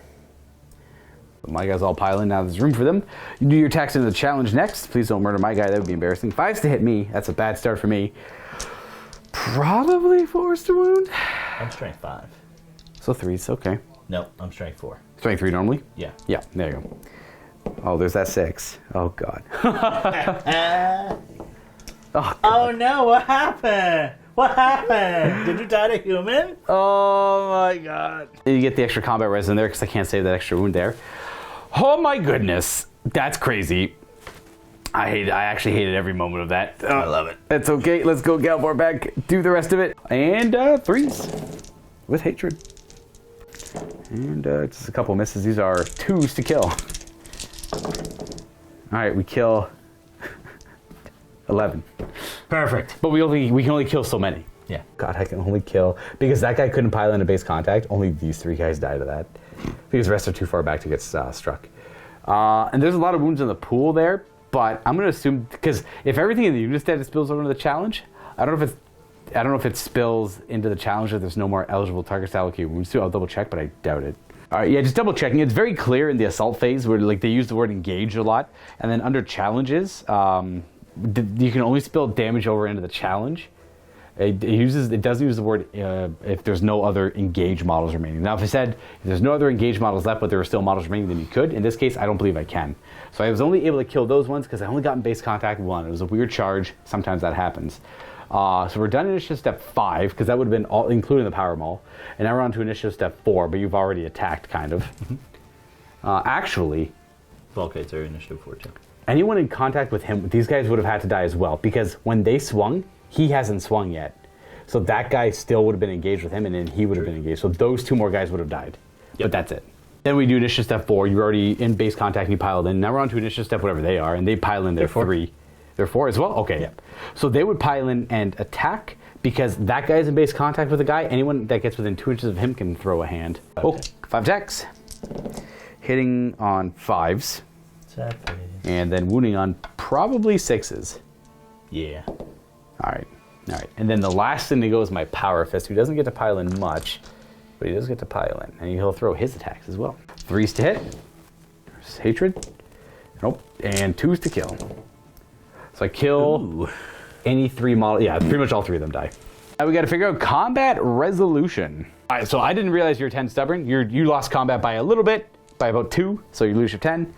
But my guys all pile in now. There's room for them. You do your attacks into the challenge next. Please don't murder my guy. That would be embarrassing. 5s to hit me. That's a bad start for me. Probably 4s to wound. I'm strength 5. So 3s, okay. No, I'm strength 4. Strength 3 normally? Yeah. Yeah, there you go. Oh, there's that 6. Oh, God. Oh no, what happened? What happened? Did you die to human? Oh, my God. You get the extra combat res in there because I can't save that extra wound there. Oh, my goodness. That's crazy. I actually hated every moment of that. I love it. That's okay. Let's go Galvor back. Do the rest of it. And 3s with hatred. And just a couple misses. These are 2s to kill. All right, we kill 11. Perfect. But we can only kill so many. Yeah. God, I can only kill because that guy couldn't pile into base contact. Only these 3 guys died of that because the rest are too far back to get struck. And there's a lot of wounds in the pool there, but I'm going to assume because if everything in the unit stat spills over into the challenge, I don't know if it spills into the challenge or there's no more eligible targets to allocate wounds to. I'll double check, but I doubt it. All right, yeah, just double checking. It's very clear in the assault phase where like they use the word engage a lot, and then under challenges, you can only spill damage over into the challenge. It doesn't use the word if there's no other engage models remaining. Now, if I said if there's no other engage models left, but there are still models remaining, then you could. In this case, I don't believe I can. So I was only able to kill those ones because I only got in base contact 1. It was a weird charge. Sometimes that happens. So we're done initiative step 5 because that would have been all including the power maul, and now we're on to initiative step 4. But you've already attacked, kind of. Actually, Volkites are initiative 4 too. Anyone in contact with him, these guys would have had to die as well because when they swung, he hasn't swung yet. So that guy still would have been engaged with him, and then he would have been engaged. So those 2 more guys would have died. Yep. But that's it. Then we do initiative step 4. You're already in base contact. You piled in. Now we're on to initiative step whatever they are, and they pile in their 3. They're 4 as well? Okay. Yep. So they would pile in and attack because that guy's in base contact with a guy. Anyone that gets within 2 inches of him can throw a hand. Oh, 5 attacks. Hitting on 5s. And then wounding on probably 6s. Yeah. All right. And then the last thing to go is my Power Fist, who doesn't get to pile in much, but he does get to pile in. And he'll throw his attacks as well. 3s to hit. There's hatred. Nope. And 2s to kill. So I kill any 3 models. Yeah, pretty much all 3 of them die. Now we got to figure out combat resolution. All right, so I didn't realize you're 10 stubborn. You lost combat by a little bit, by about 2. So you lose your 10,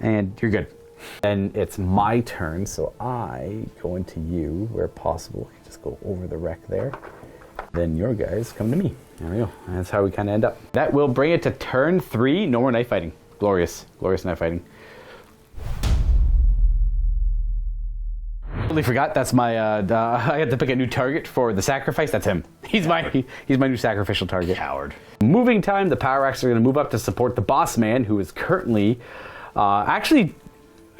and you're good. Then it's my turn, so I go into you where possible. Just go over the wreck there. Then your guys come to me. There we go. And that's how we kind of end up. That will bring it to turn 3. No more knife fighting. Glorious knife fighting. Totally forgot. That's my. I had to pick a new target for the sacrifice. That's him. He's my new sacrificial target. Coward. Moving time. The Power Axes are going to move up to support the boss man, who is currently actually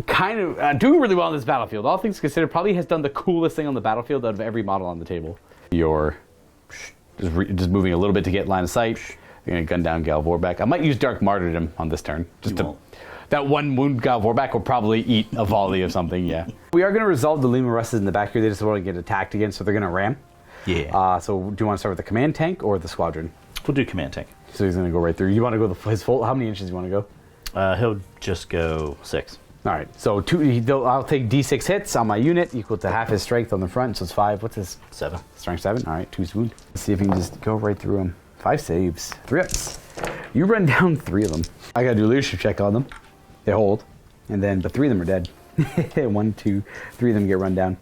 kind of doing really well on this battlefield. All things considered, probably has done the coolest thing on the battlefield out of every model on the table. You're just moving a little bit to get line of sight. You're going to gun down Galvorback. I might use Dark Martyrdom on this turn. That 1 wound Galvorback will probably eat a volley of something, yeah. We are going to resolve the Lima Russes in the back here. They just want to get attacked again, so they're going to ram. Yeah. So do you want to start with the command tank or the squadron? We'll do command tank. So he's going to go right through. You want to go his full? How many inches do you want to go? He'll just go 6. All right, so I'll take D6 hits on my unit, equal to half his strength on the front, so it's 5. What's his? 7. Strength 7. All right, 2's wound. Let's see if he can just go right through him. 5 saves. 3 ups. You run down 3 of them. I got to do a leadership check on them. They hold, and then the 3 of them are dead. 1, 2, 3 of them get run down.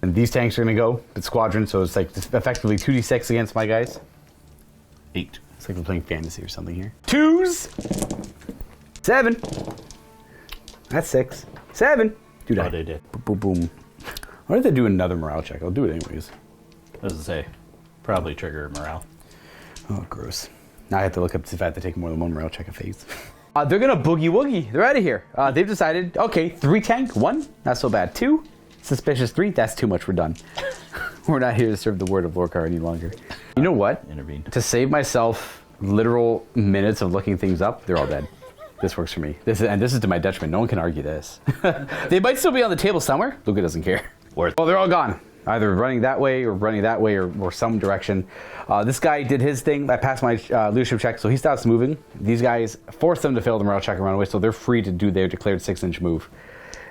And these tanks are going to go, but squadron, so it's like effectively 2d6 against my guys. 8. It's like we're playing fantasy or something here. 2s. 7. That's 6. 7. Dude, Oh, they did. Boom, boom, boom. Why did they do another morale check? I'll do it anyways. What does it say? Probably trigger morale. Oh, gross. Now I have to look up to see if I have to take more than 1 morale check a phase. They're going to boogie woogie. They're out of here. They've decided, okay, 3 tank, 1, not so bad. 2, suspicious 3, that's too much, we're done. We're not here to serve the word of Lorcar any longer. You know what? Intervene. To save myself literal minutes of looking things up, they're all dead. This works for me. This is to my detriment. No one can argue this. They might still be on the table somewhere. Luka doesn't care. Worth. Oh, they're all gone. Either running that way or some direction. This guy did his thing. I passed my leadership check, so he stops moving. These guys forced them to fail the morale check and run away, so they're free to do their declared 6-inch move.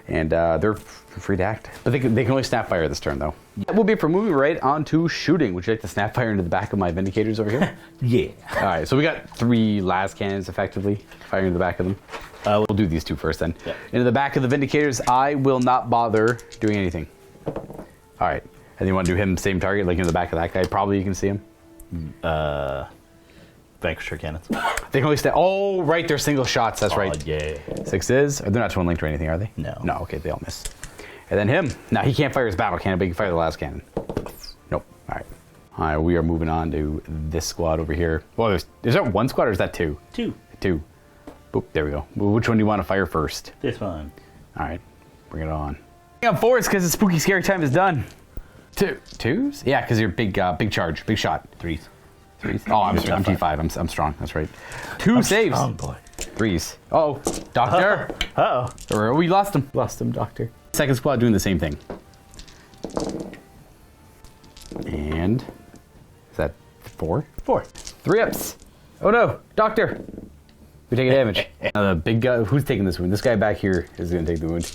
And they're free to act. But they can only snap fire this turn, though. That will be it for moving right on to shooting. Would you like to snap fire into the back of my Vindicators over here? Yeah. All right, so we got 3 las cannons, effectively, firing into the back of them. We'll do these 2 first, then. Yep. Into the back of the Vindicators, I will not bother doing anything. All right. And you want to do him same target, like in the back of that guy? Probably you can see him. Vanquisher cannons. They can only stay. Oh, right, they're single shots. That's right. Yeah. 6 is. They're not twin linked or anything, are they? No. No. Okay, they all miss. And then him. Now he can't fire his battle cannon, but he can fire the last cannon. Nope. All right. All right. We are moving on to this squad over here. Well, is that one squad or is that two? Two. Two. Boop. There we go. Well, which one do you want to fire first? This one. All right. Bring it on. I'm forced because the spooky scary time is done. Twos? Yeah, because you're big charge, big shot. Threes. Oh, I'm T5. I'm strong. That's right. 2 saves. Strong boy. 3s. Oh, doctor. Uh-oh. We lost him. Lost him, doctor. Second squad doing the same thing. And is that 4? 4. 3 ups. Oh no, doctor. We take a damage. Now the big guy. Who's taking this wound? This guy back here is going to take the wound.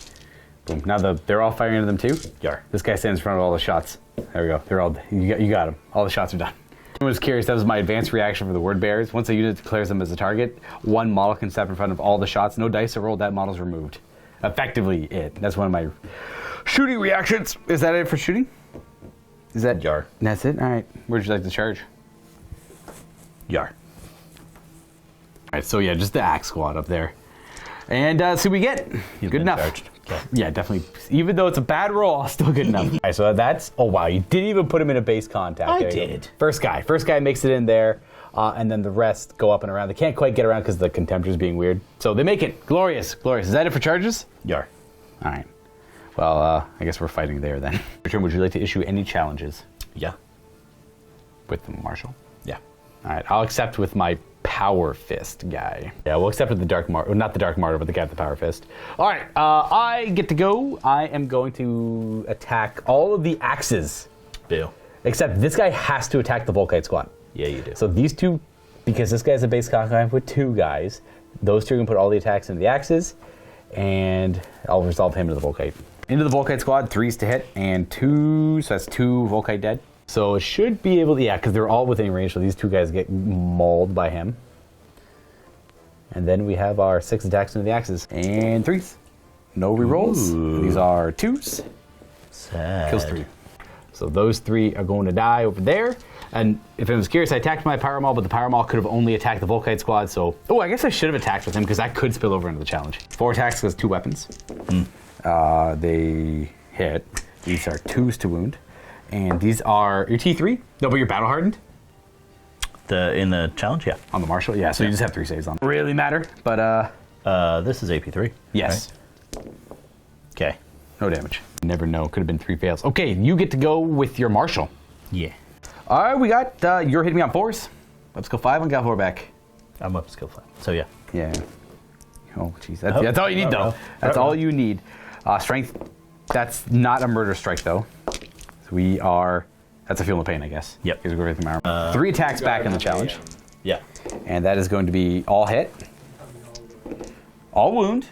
Boom. Now they're all firing into them too. Yar. This guy stands in front of all the shots. There we go. They're all. You got them. All the shots are done. I was curious. That was my advanced reaction for the word bears. Once a unit declares them as a target, one model can step in front of all the shots. No dice are rolled. That model's removed. Effectively, it. That's one of my shooting reactions. Is that it for shooting? Is that Yar? That's it. All right. Where'd you like to charge? Yar. All right. So yeah, just the axe squad up there, and see what we get. He's Good been enough. charged. Okay. Yeah, definitely. Even though it's a bad roll, still good enough. All right, so that's. Oh wow, you didn't even put him in a base contact. I There you go. did. First guy makes it in there, and then the rest go up and around. They can't quite get around because the contemptor's being weird. So they make it. Glorious. Is that it for charges? Yar. All right. Well, I guess we're fighting there then. Your turn. Would you like to issue any challenges Yeah. with the marshal? Yeah. All right, I'll accept with my power fist guy. Yeah, we'll accept with the dark martyr, not the dark martyr, but the guy with the power fist. All right, I get to go. I am going to attack all of the axes, Bill. except this guy has to attack the Volkite squad. Yeah, you do. So these two, because this guy's a base contact with 2 guys, those 2 can put all the attacks into the axes, and I'll resolve him into the Volkite. Into the Volkite squad, 3s to hit, and 2, so that's 2 Volkite dead. So it should be able to, yeah, because they're all within range, so these 2 guys get mauled by him. And then we have our 6 attacks into the axes. And 3s. No rerolls. Ooh. These are 2s. Sad. Kills 3. So those 3 are going to die over there. And if I was curious, I attacked my Power Maul, but the Power Maul could have only attacked the Volkite squad, so... Oh, I guess I should have attacked with him, because that could spill over into the challenge. 4 attacks because 2 weapons. They hit. These are 2s to wound. And these are your T3? No, but you're battle hardened? In the challenge, yeah. On the marshal? Yeah, so you just have 3 saves on. Really matter, but This is AP3. yes. Right? Okay. No damage. Never know. Could have been 3 fails. Okay, you get to go with your marshal. Yeah. All right, we got, you're hitting me on 4s. Up skill 5 on Galvor back. I'm up skill 5. So yeah. Yeah. Oh, jeez. That's all you need, though. That's all you need. Strength, that's not a murder strike, though. So we are, that's a feel no pain, I guess. Yep. Here's a great 3 attacks back in the challenge. Yeah. And that is going to be all hit, all wound,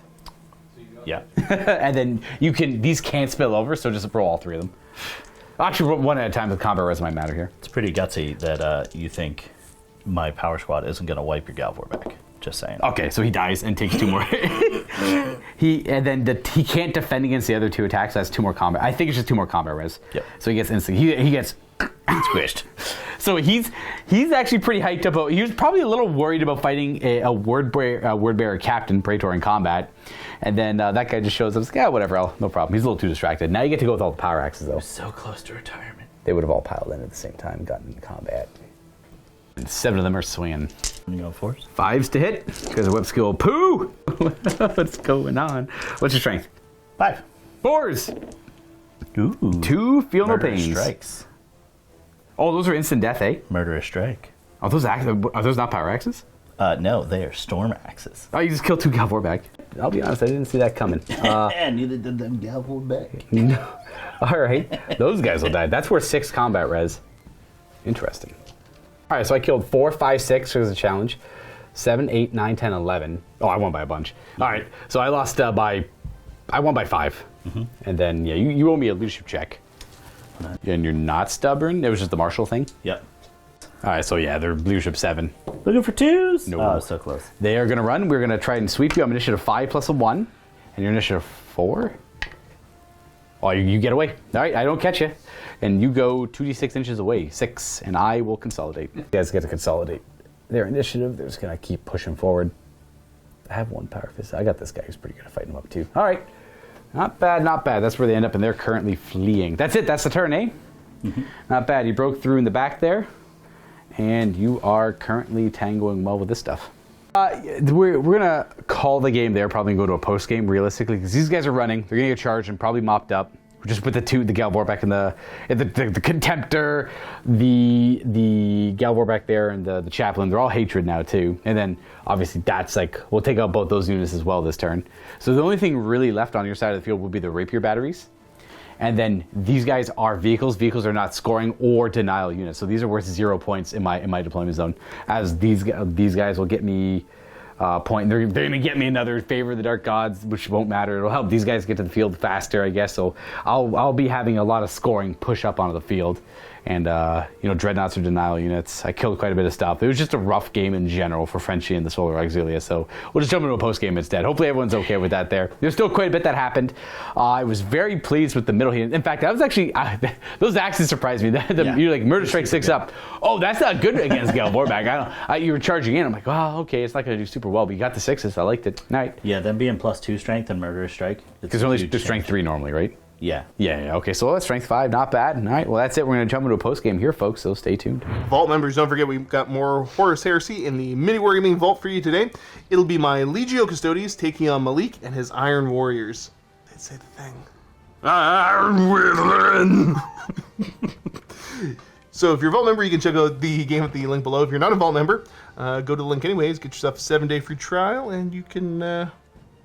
Yeah. and then these can't spill over, so just roll all 3 of them. Actually, roll 1 at a time. The combat res might matter here. It's pretty gutsy that you think my power squad isn't going to wipe your Galvor back. Just saying. Okay, so he dies and takes 2 more. He can't defend against the other 2 attacks. So that's 2 more combat. I think it's just 2 more combat res. Yep. So he gets instant. He gets squished. So he's actually pretty hyped up. He was probably a little worried about fighting a word bearer captain Praetor in combat, and then that guy just shows up. Like, yeah, whatever, no problem. He's a little too distracted. Now you get to go with all the power axes though. So close to retirement. They would have all piled in at the same time, gotten into combat. And 7 of them are swinging. You go 4s? 5s to hit because of whip skill. Pooh! What's going on? What's your strength? 5. 4s. Ooh. 2 feel no Murderous pains. strikes. Oh, those are instant death, eh? Murderous strike. Are those not power axes? No, they are storm axes. Oh, you just killed 2 Galvor back. I'll be honest, I didn't see that coming. And neither did them Galvor back. No. All right, those guys will die. That's worth 6 combat res. Interesting. All right, so I killed 4, 5, 6 as a challenge. 7, 8, 9, 10, 11. Oh, I won by a bunch. All right, so I lost I won by 5. Mm-hmm. And then, yeah, you owe me a leadership check. And you're not stubborn? It was just the martial thing? Yep. All right, so yeah, they're leadership 7. Looking for 2s? No. Oh, so close. They are going to run. We're going to try and sweep you. I'm initiative 5 plus a 1. And you're initiative 4? Oh, you get away. All right, I don't catch you. And you go 2d6 inches away. 6, and I will consolidate. You guys get to consolidate. their initiative. They're just going to keep pushing forward. I have one power fist. I got this guy who's pretty good at fighting them up too. All right. Not bad, not bad. That's where they end up, and they're currently fleeing. That's it. That's the turn, eh? Mm-hmm. Not bad. You broke through in the back there, and you are currently tangoing well with this stuff. We're going to call the game there, probably go to a post-game, realistically, because these guys are running. They're going to get charged and probably mopped up. Just with the Galvor back in the Contemptor, the Galvor back there, and the Chaplain. They're all hatred now, too. And then, obviously, that's like, we'll take out both those units as well this turn. So the only thing really left on your side of the field would be the Rapier batteries. And then these guys are vehicles. Vehicles are not scoring or denial units. So these are worth 0 points in my deployment zone. As these guys will get me point. They're going to get me another Favor of the Dark Gods, which won't matter. It'll help these guys get to the field faster, I guess. So I'll be having a lot of scoring push up onto the field. And, Dreadnoughts or denial units. I killed quite a bit of stuff. It was just a rough game in general for Frenchie and the Solar Auxilia. So we'll just jump into a post game instead. Hopefully everyone's okay with that there. There's still quite a bit that happened. I was very pleased with the middle here. In fact, that was actually, those axes surprised me. You're like, Murder Strike 6 up. Oh, that's not good against Galvor back. You were charging in. I'm like, oh, okay, it's not going to do super well, but you got the 6s. I liked it. All right. Yeah, them being +2 strength and Murderous Strike. Because they're strength 3 normally, right? Yeah. Yeah. Okay, so that's strength 5. Not bad. All right, well, that's it. We're going to jump into a post game here, folks, so stay tuned. Vault members, don't forget we've got more Horus Heresy in the MiniWarGaming Vault for you today. It'll be my Legio Custodes taking on Malik and his Iron Warriors. They'd say the thing. Iron Withering! So if you're a Vault member, you can check out the game at the link below. If you're not a Vault member, go to the link anyways, get yourself a 7-day free trial, and you can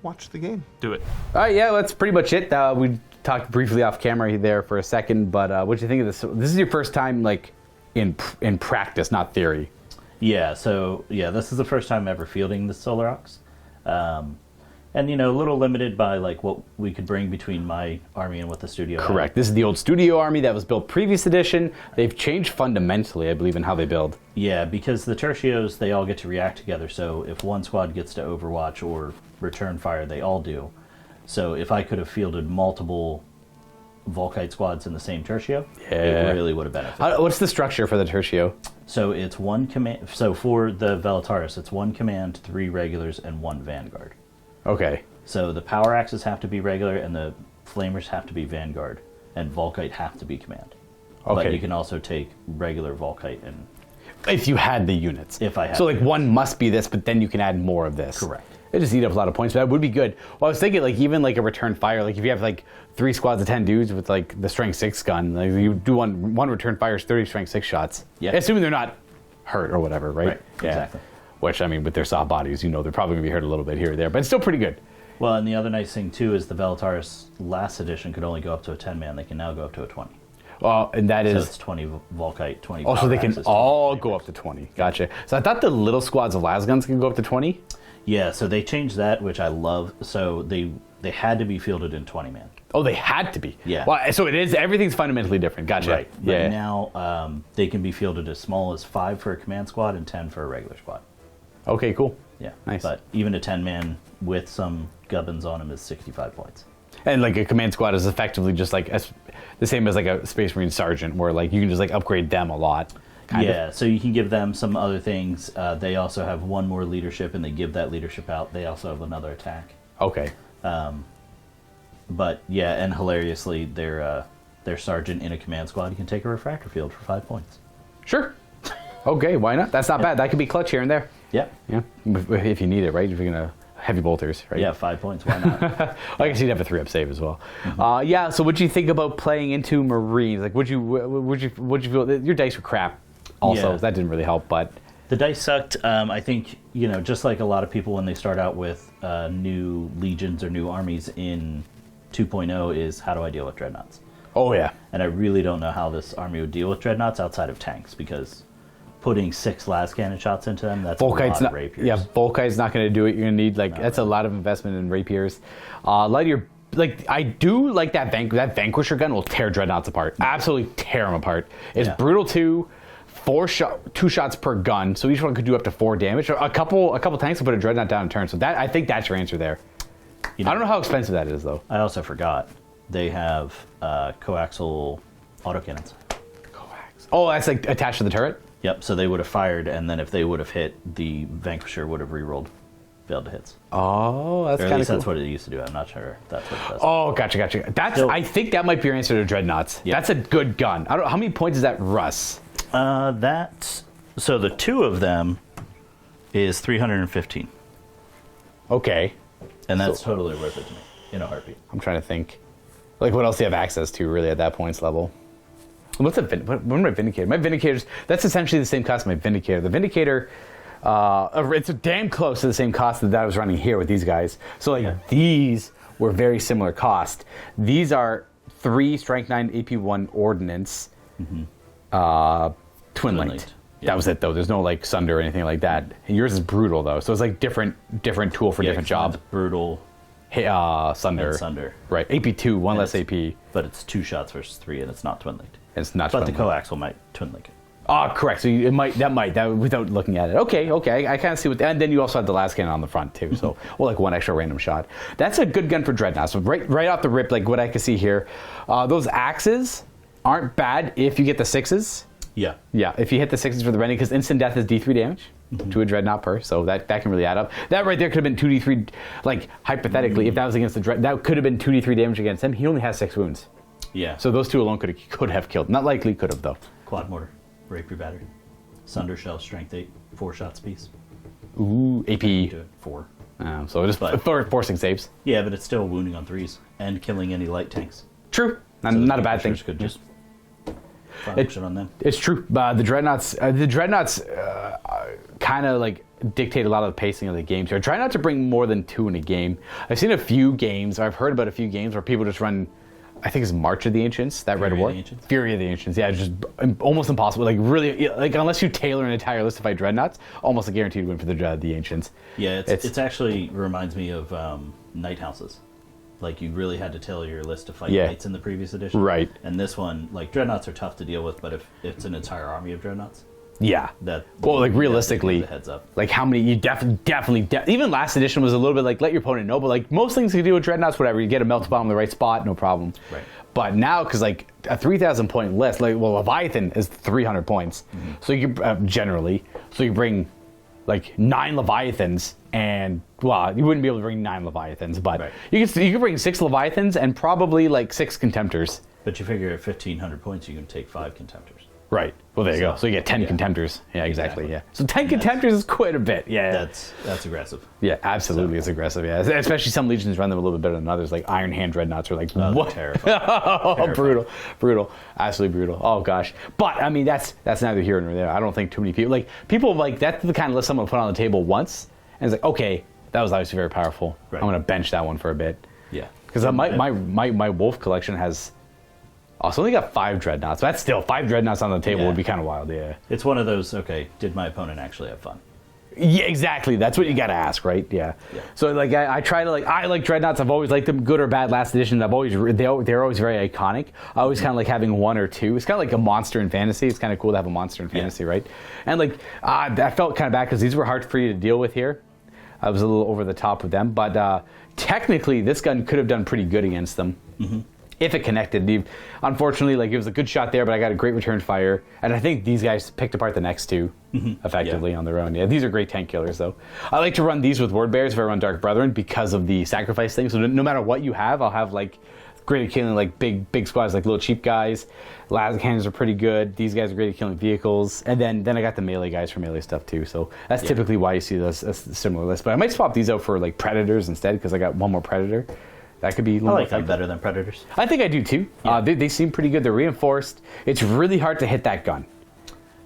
watch the game. Do it. All right, yeah, that's pretty much it. We talked briefly off camera there for a second, but what do you think of this? This is your first time, like, in practice, not theory. Yeah, so, this is the first time ever fielding the Solar Aux. And, a little limited by, like, what we could bring between my army and what the studio Correct. had. This is the old studio army that was built previous edition. They've changed fundamentally, I believe, in how they build. Yeah, because the tertios, they all get to react together, so if one squad gets to overwatch or return fire, they all do. So if I could have fielded multiple Volkite squads in the same tertio, it really would have benefited. What's the structure for the tertio? So it's one command. So for the Velataris, it's 1 command, 3 regulars, and 1 vanguard. Okay. So the power axes have to be regular, and the flamers have to be vanguard, and Volkite have to be command. Okay. But you can also take regular Volkite and. If you had the units. If I had. So like one must be this, but then you can add more of this. Correct. It just eat up a lot of points, but that would be good. Well, I was thinking, like, even like a return fire, like if you have like 3 squads of 10 dudes with like the strength 6 gun, like you do one return fire is 30 strength 6 shots. Yeah. Assuming they're not hurt or whatever, right? Right. Yeah. Exactly. Which, I mean, with their soft bodies, they're probably going to be hurt a little bit here or there, but it's still pretty good. Well, and the other nice thing too is the Velataris last edition could only go up to a 10-man. They can now go up to a 20. Well, and that is. So it's 20 Volkite, 20. Oh, so they can axes, all go up to 20. Gotcha. So I thought the little squads of lasguns can go up to 20. Yeah, so they changed that, which I love. So they had to be fielded in 20-man. Oh, they had to be. Yeah. Well, so everything's fundamentally different. Gotcha. Right. But Yeah. now they can be fielded as small as 5 for a command squad and 10 for a regular squad. Okay, cool. Yeah. Nice. But even a 10-man with some gubbins on them is 65 points. And like a command squad is effectively just like the same as like a Space Marine sergeant, where like you can just like upgrade them a lot. Kind of. So you can give them some other things. They also have 1 more leadership, and they give that leadership out. They also have another attack. Okay. But yeah, and hilariously, their sergeant in a command squad can take a refractor field for 5 points. Sure. Okay, why not? That's not bad. That could be clutch here and there. Yeah. Yeah. If you need it, right? If you're gonna heavy bolters, right? Yeah, 5 points. Why not? I guess you'd have a 3-up save as well. Yeah. So, what do you think about playing into Marines? Like, would you feel your dice were crap? Also, that didn't really help, but the dice sucked. I think just like a lot of people when they start out with new legions or new armies in 2.0 is how do I deal with dreadnoughts? Oh yeah. And I really don't know how this army would deal with dreadnoughts outside of tanks, because putting 6 las cannon shots into them, that's Volkite's a lot not, of rapiers. Yeah, Volkite's not going to do it. You're going to need that's a lot of investment in rapiers. A lot of your I do like that Vanquisher gun will tear dreadnoughts apart. Absolutely tear them apart. It's brutal 2 shots per gun, so each one could do up to 4 damage. A couple tanks will put a dreadnought down in turn. So I think that's your answer there. I don't know how expensive that is though. I also forgot they have coaxial autocannons. Oh, that's like attached to the turret? Yep, so they would have fired, and then if they would have hit, the Vanquisher would have re-rolled failed hits. Oh, that's Or at kind of least cool. that's what it used to do. I'm not sure that's what it does. Oh, gotcha. I think that might be your answer to Dreadnoughts. Yeah. That's a good gun. I don't. How many points is that, Russ? So the two of them is 315, Okay. and that's totally worth it to me in a heartbeat. I'm trying to think. Like, what else do you have access to, really, at that points level? What are my Vindicators? My Vindicators, that's essentially the same cost as my Vindicator. The Vindicator, it's damn close to the same cost that I was running here with these guys. So, like, these were very similar cost. These are 3 Strength 9 AP1 Ordnance, twin linked. Yeah. That was it, though. There's no, like, Sunder or anything like that. And yours is Brutal, though. So it's, like, different tool for different job. Brutal. Hey, Sunder. And Sunder. Right. AP2, one less AP. But it's 2 shots versus 3, and it's not twin linked. It's not But twin the linked. coaxial might twin link it. Oh, correct. So that without looking at it. Okay. I kind of see what. And then you also have the last cannon on the front too. So, or like one extra random shot. That's a good gun for Dreadnought. So right off the rip, like what I can see here, those axes aren't bad if you get the 6s. Yeah. Yeah, if you hit the 6s for the rending, because instant death is D3 damage to a Dreadnought per, so that can really add up. That right there could have been 2D3, like hypothetically, if that was against the that could have been 2D3 damage against him. He only has 6 wounds. Yeah. So those two alone could have killed. Not likely could have, though. Quad mortar, rapier battery, Sunder shell, strength 8, 4 shots apiece. Ooh, AP. Do it 4. So just forcing saves. Yeah, but it's still wounding on 3s and killing any light tanks. True. So Not a bad thing. Could just function on them. It's true. The Dreadnoughts kind of like dictate a lot of the pacing of the games here. Try not to bring more than 2 in a game. I've seen a few games, or I've heard about a few games where people just run, I think it's March of the Ancients, that Red Fury of War. the Ancients? Fury of the Ancients. Yeah, it's just almost impossible. Like really, like unless you tailor an entire list to fight Dreadnoughts, almost a guaranteed win for the Ancients. Yeah, it's actually reminds me of Night Houses. Like you really had to tailor your list to fight knights in the previous edition. Right. And this one, like Dreadnoughts are tough to deal with, but if it's an entire army of Dreadnoughts, Yeah. that Well, like you realistically, have to give the heads up. like how many you definitely even last edition was a little bit like let your opponent know, but like most things you can do with Dreadnoughts, whatever, you get a melt bomb in the right spot, no problem. Right. But now, because like a 3,000 point list, like well, Leviathan is 300 points, so you generally, so you bring like 9 Leviathans, and well, you wouldn't be able to bring 9 Leviathans, but Right. you could bring 6 Leviathans and probably like 6 Contemptors. But you figure at 1,500 points, you can take 5 Contemptors. Right. Well, there you go. So you get 10 yeah. Contemptors. Yeah, exactly. Exactly. Yeah. So 10 Contemptors is quite a bit. Yeah. That's aggressive. Yeah, absolutely, it's aggressive. Yeah, especially some legions run them a little bit better than others. Like Iron Hand Dreadnoughts are like Oh, what? terrifying. Oh, brutal, absolutely brutal. Oh gosh, but I mean that's neither here nor there. I don't think too many people like that's the kind of list someone put on the table once, and it's like okay, that was obviously very powerful. Right. I'm gonna bench that one for a bit Yeah. because my Wolf collection has also only got 5 Dreadnoughts. But that's still 5 Dreadnoughts on the table Yeah. would be kind of wild. Yeah. It's one of those, okay, did my opponent actually have fun? Yeah, exactly. That's what you got to ask, right? Yeah. Yeah. So like, I try to I like Dreadnoughts. I've always liked them, good or bad. Last edition, they're always very iconic. I always kind of like having 1 or 2. It's kind of like a monster in fantasy. It's kind of cool to have a monster in fantasy, right? And like, I felt kind of bad because these were hard for you to deal with here. I was a little over the top with them, but technically, this gun could have done pretty good against them. If it connected. Unfortunately, like it was a good shot there, but I got a great return fire. And I think these guys picked apart the next 2 effectively on their own. Yeah, these are great tank killers, though. I like to run these with Word Bears if I run Dark Brethren because of the sacrifice thing. So no matter what you have, I'll have like great at killing like big squads, like little cheap guys. Laser cannons are pretty good. These guys are great at killing vehicles. And then I got the melee guys for melee stuff too. So that's typically why you see those a similar list. But I might swap these out for like Predators instead because I got 1 more Predator. That could be a little I more like them effective. better than Predators. I think I do too. Yeah. They seem pretty good. They're reinforced. It's really hard to hit that gun.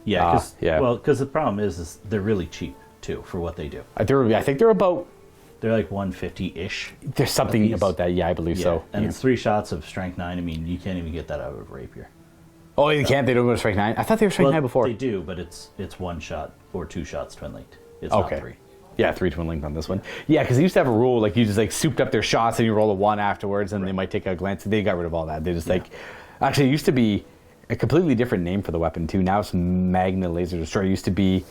Yeah, yeah. because the problem is they're really cheap too for what they do. I think they're about. They're like 150-ish. There's something Apiece. about that. Yeah, I believe so. And Yeah. it's 3 shots of strength 9. I mean, you can't even get that out of rapier. Oh, you can't. They don't go to strike 9. I thought they were strike 9 before. They do, but it's 1 shot or 2 shots twin linked. It's Okay. not 3. Yeah, 3 twin linked on this one. Yeah, because they used to have a rule like you just like souped up their shots and you roll a 1 afterwards, and they might take a glance. They got rid of all that. They just like actually it used to be a completely different name for the weapon too. Now it's Magna Laser Destroyer. It used to be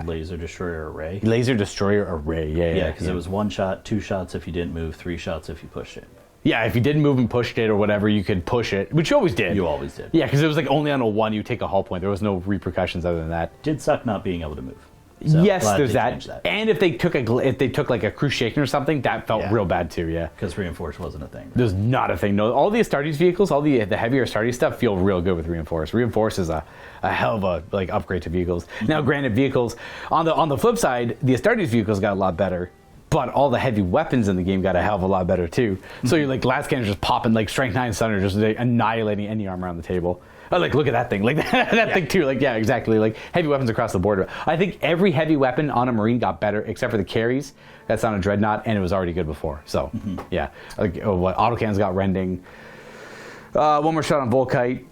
Laser destroyer array. Laser Destroyer Array. Yeah, because it was 1 shot, 2 shots if you didn't move, 3 shots if you pushed it. Yeah, if you didn't move and pushed it or whatever, you could push it, which you always did. You always did. Yeah, because it was like only on a 1 you take a hull point. There was no repercussions other than that. Did suck not being able to move. So yes, glad there's they that. changed that. And if they took like a cruise shaken or something, that felt Yeah. real bad too. Yeah, Because reinforced wasn't a thing. there's not a thing. No, all the Astartes vehicles, all the heavier Astartes stuff feel real good with reinforced. Reinforced is a hell of a like upgrade to vehicles. Now, granted, vehicles on the flip side, the Astartes vehicles got a lot better. But all the heavy weapons in the game got a hell of a lot better too. So you're like glass cannons just popping like strength 9 Thunder, just like, annihilating any armor on the table. Oh, like look at that thing, like that thing too. Like yeah, exactly. Like heavy weapons across the board. I think every heavy weapon on a Marine got better except for the carries. That's on a Dreadnought, and it was already good before. So yeah, like what autocannons got rending. One more shot on Volkite.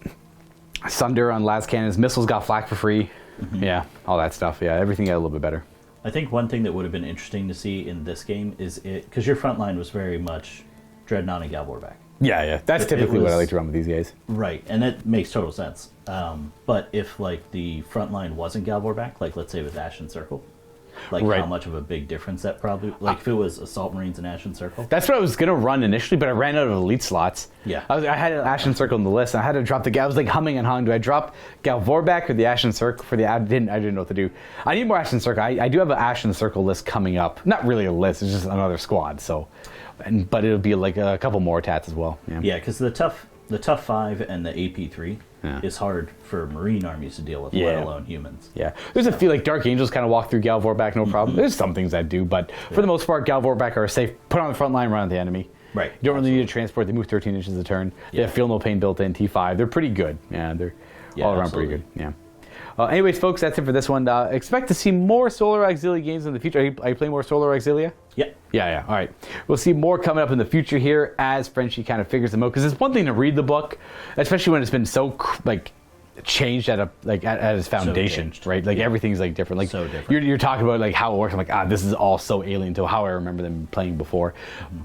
Sunder on las cannons. Missiles got flak for free. Yeah, all that stuff. Yeah, everything got a little bit better. I think one thing that would have been interesting to see in this game is because your front line was very much Dreadnought and Galvorback. Yeah. That's typically what I was- like to run with these guys. Right, and that makes total sense. But if like the front line wasn't Galvorback, like let's say it was Ashen Circle, like Right. how much of a big difference that probably like if it was Assault Marines and Ashen Circle. That's what I was gonna run initially, but I ran out of elite slots. Yeah. I had an Ashen Circle on the list. And I had to drop I was like humming and hawing. Do I drop Galvorback or the Ashen Circle for the? I didn't know what to do. I need more Ashen Circle. I do have an Ashen Circle list coming up. Not really a list. It's just another squad. So, but it'll be like a couple more tats as well. Yeah, because the tough 5 and the AP3 is hard for Marine armies to deal with, Yeah. let alone humans. Yeah, there's a few like Dark Angels kind of walk through Galvorback no problem. There's some things I do, but for the most part, Galvorback are safe. Put on the front line, run at the enemy. Right. You don't really need to transport. They move 13 inches a turn. They have feel no pain built in. T5. They're pretty good. Yeah, they're all around absolutely. pretty good. Yeah. Anyways, folks, that's it for this one. Expect to see more Solar Auxilia games in the future. Are you playing more Solar Auxilia? Yeah. Yeah. All right. We'll see more coming up in the future here as Frenchie kind of figures them out. Because it's one thing to read the book, especially when it's been so like changed at its foundation, changed. right? Like everything's like different. Like So different. You're talking about like how it works. I'm like, this is all so alien to how I remember them playing before.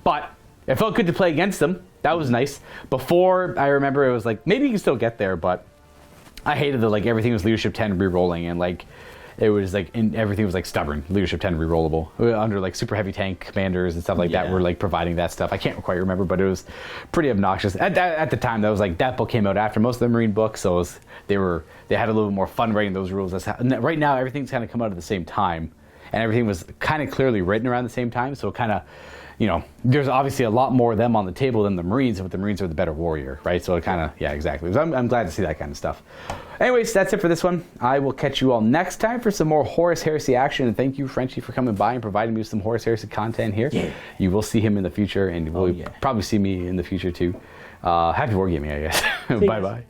But it felt good to play against them. That was nice. Before, I remember it was like maybe you can still get there, but I hated that like everything was leadership 10 re-rolling and like it was like everything was like stubborn leadership 10 re-rollable under like super heavy tank commanders and stuff like that were like providing that stuff. I can't quite remember, but it was pretty obnoxious at the time. That was like that book came out after most of the Marine books, so it was, they had a little bit more fun writing those rules. Right now everything's kind of come out at the same time and everything was kind of clearly written around the same time, so it kind of, you know, there's obviously a lot more of them on the table than the Marines, but the Marines are the better warrior, right? So it kind of, yeah, exactly. So I'm glad to see that kind of stuff. Anyways, that's it for this one. I will catch you all next time for some more Horus Heresy action, and thank you, Frenchie, for coming by and providing me with some Horus Heresy content here. Yeah. You will see him in the future, and you will probably see me in the future too. Happy wargaming, I guess. Bye-bye.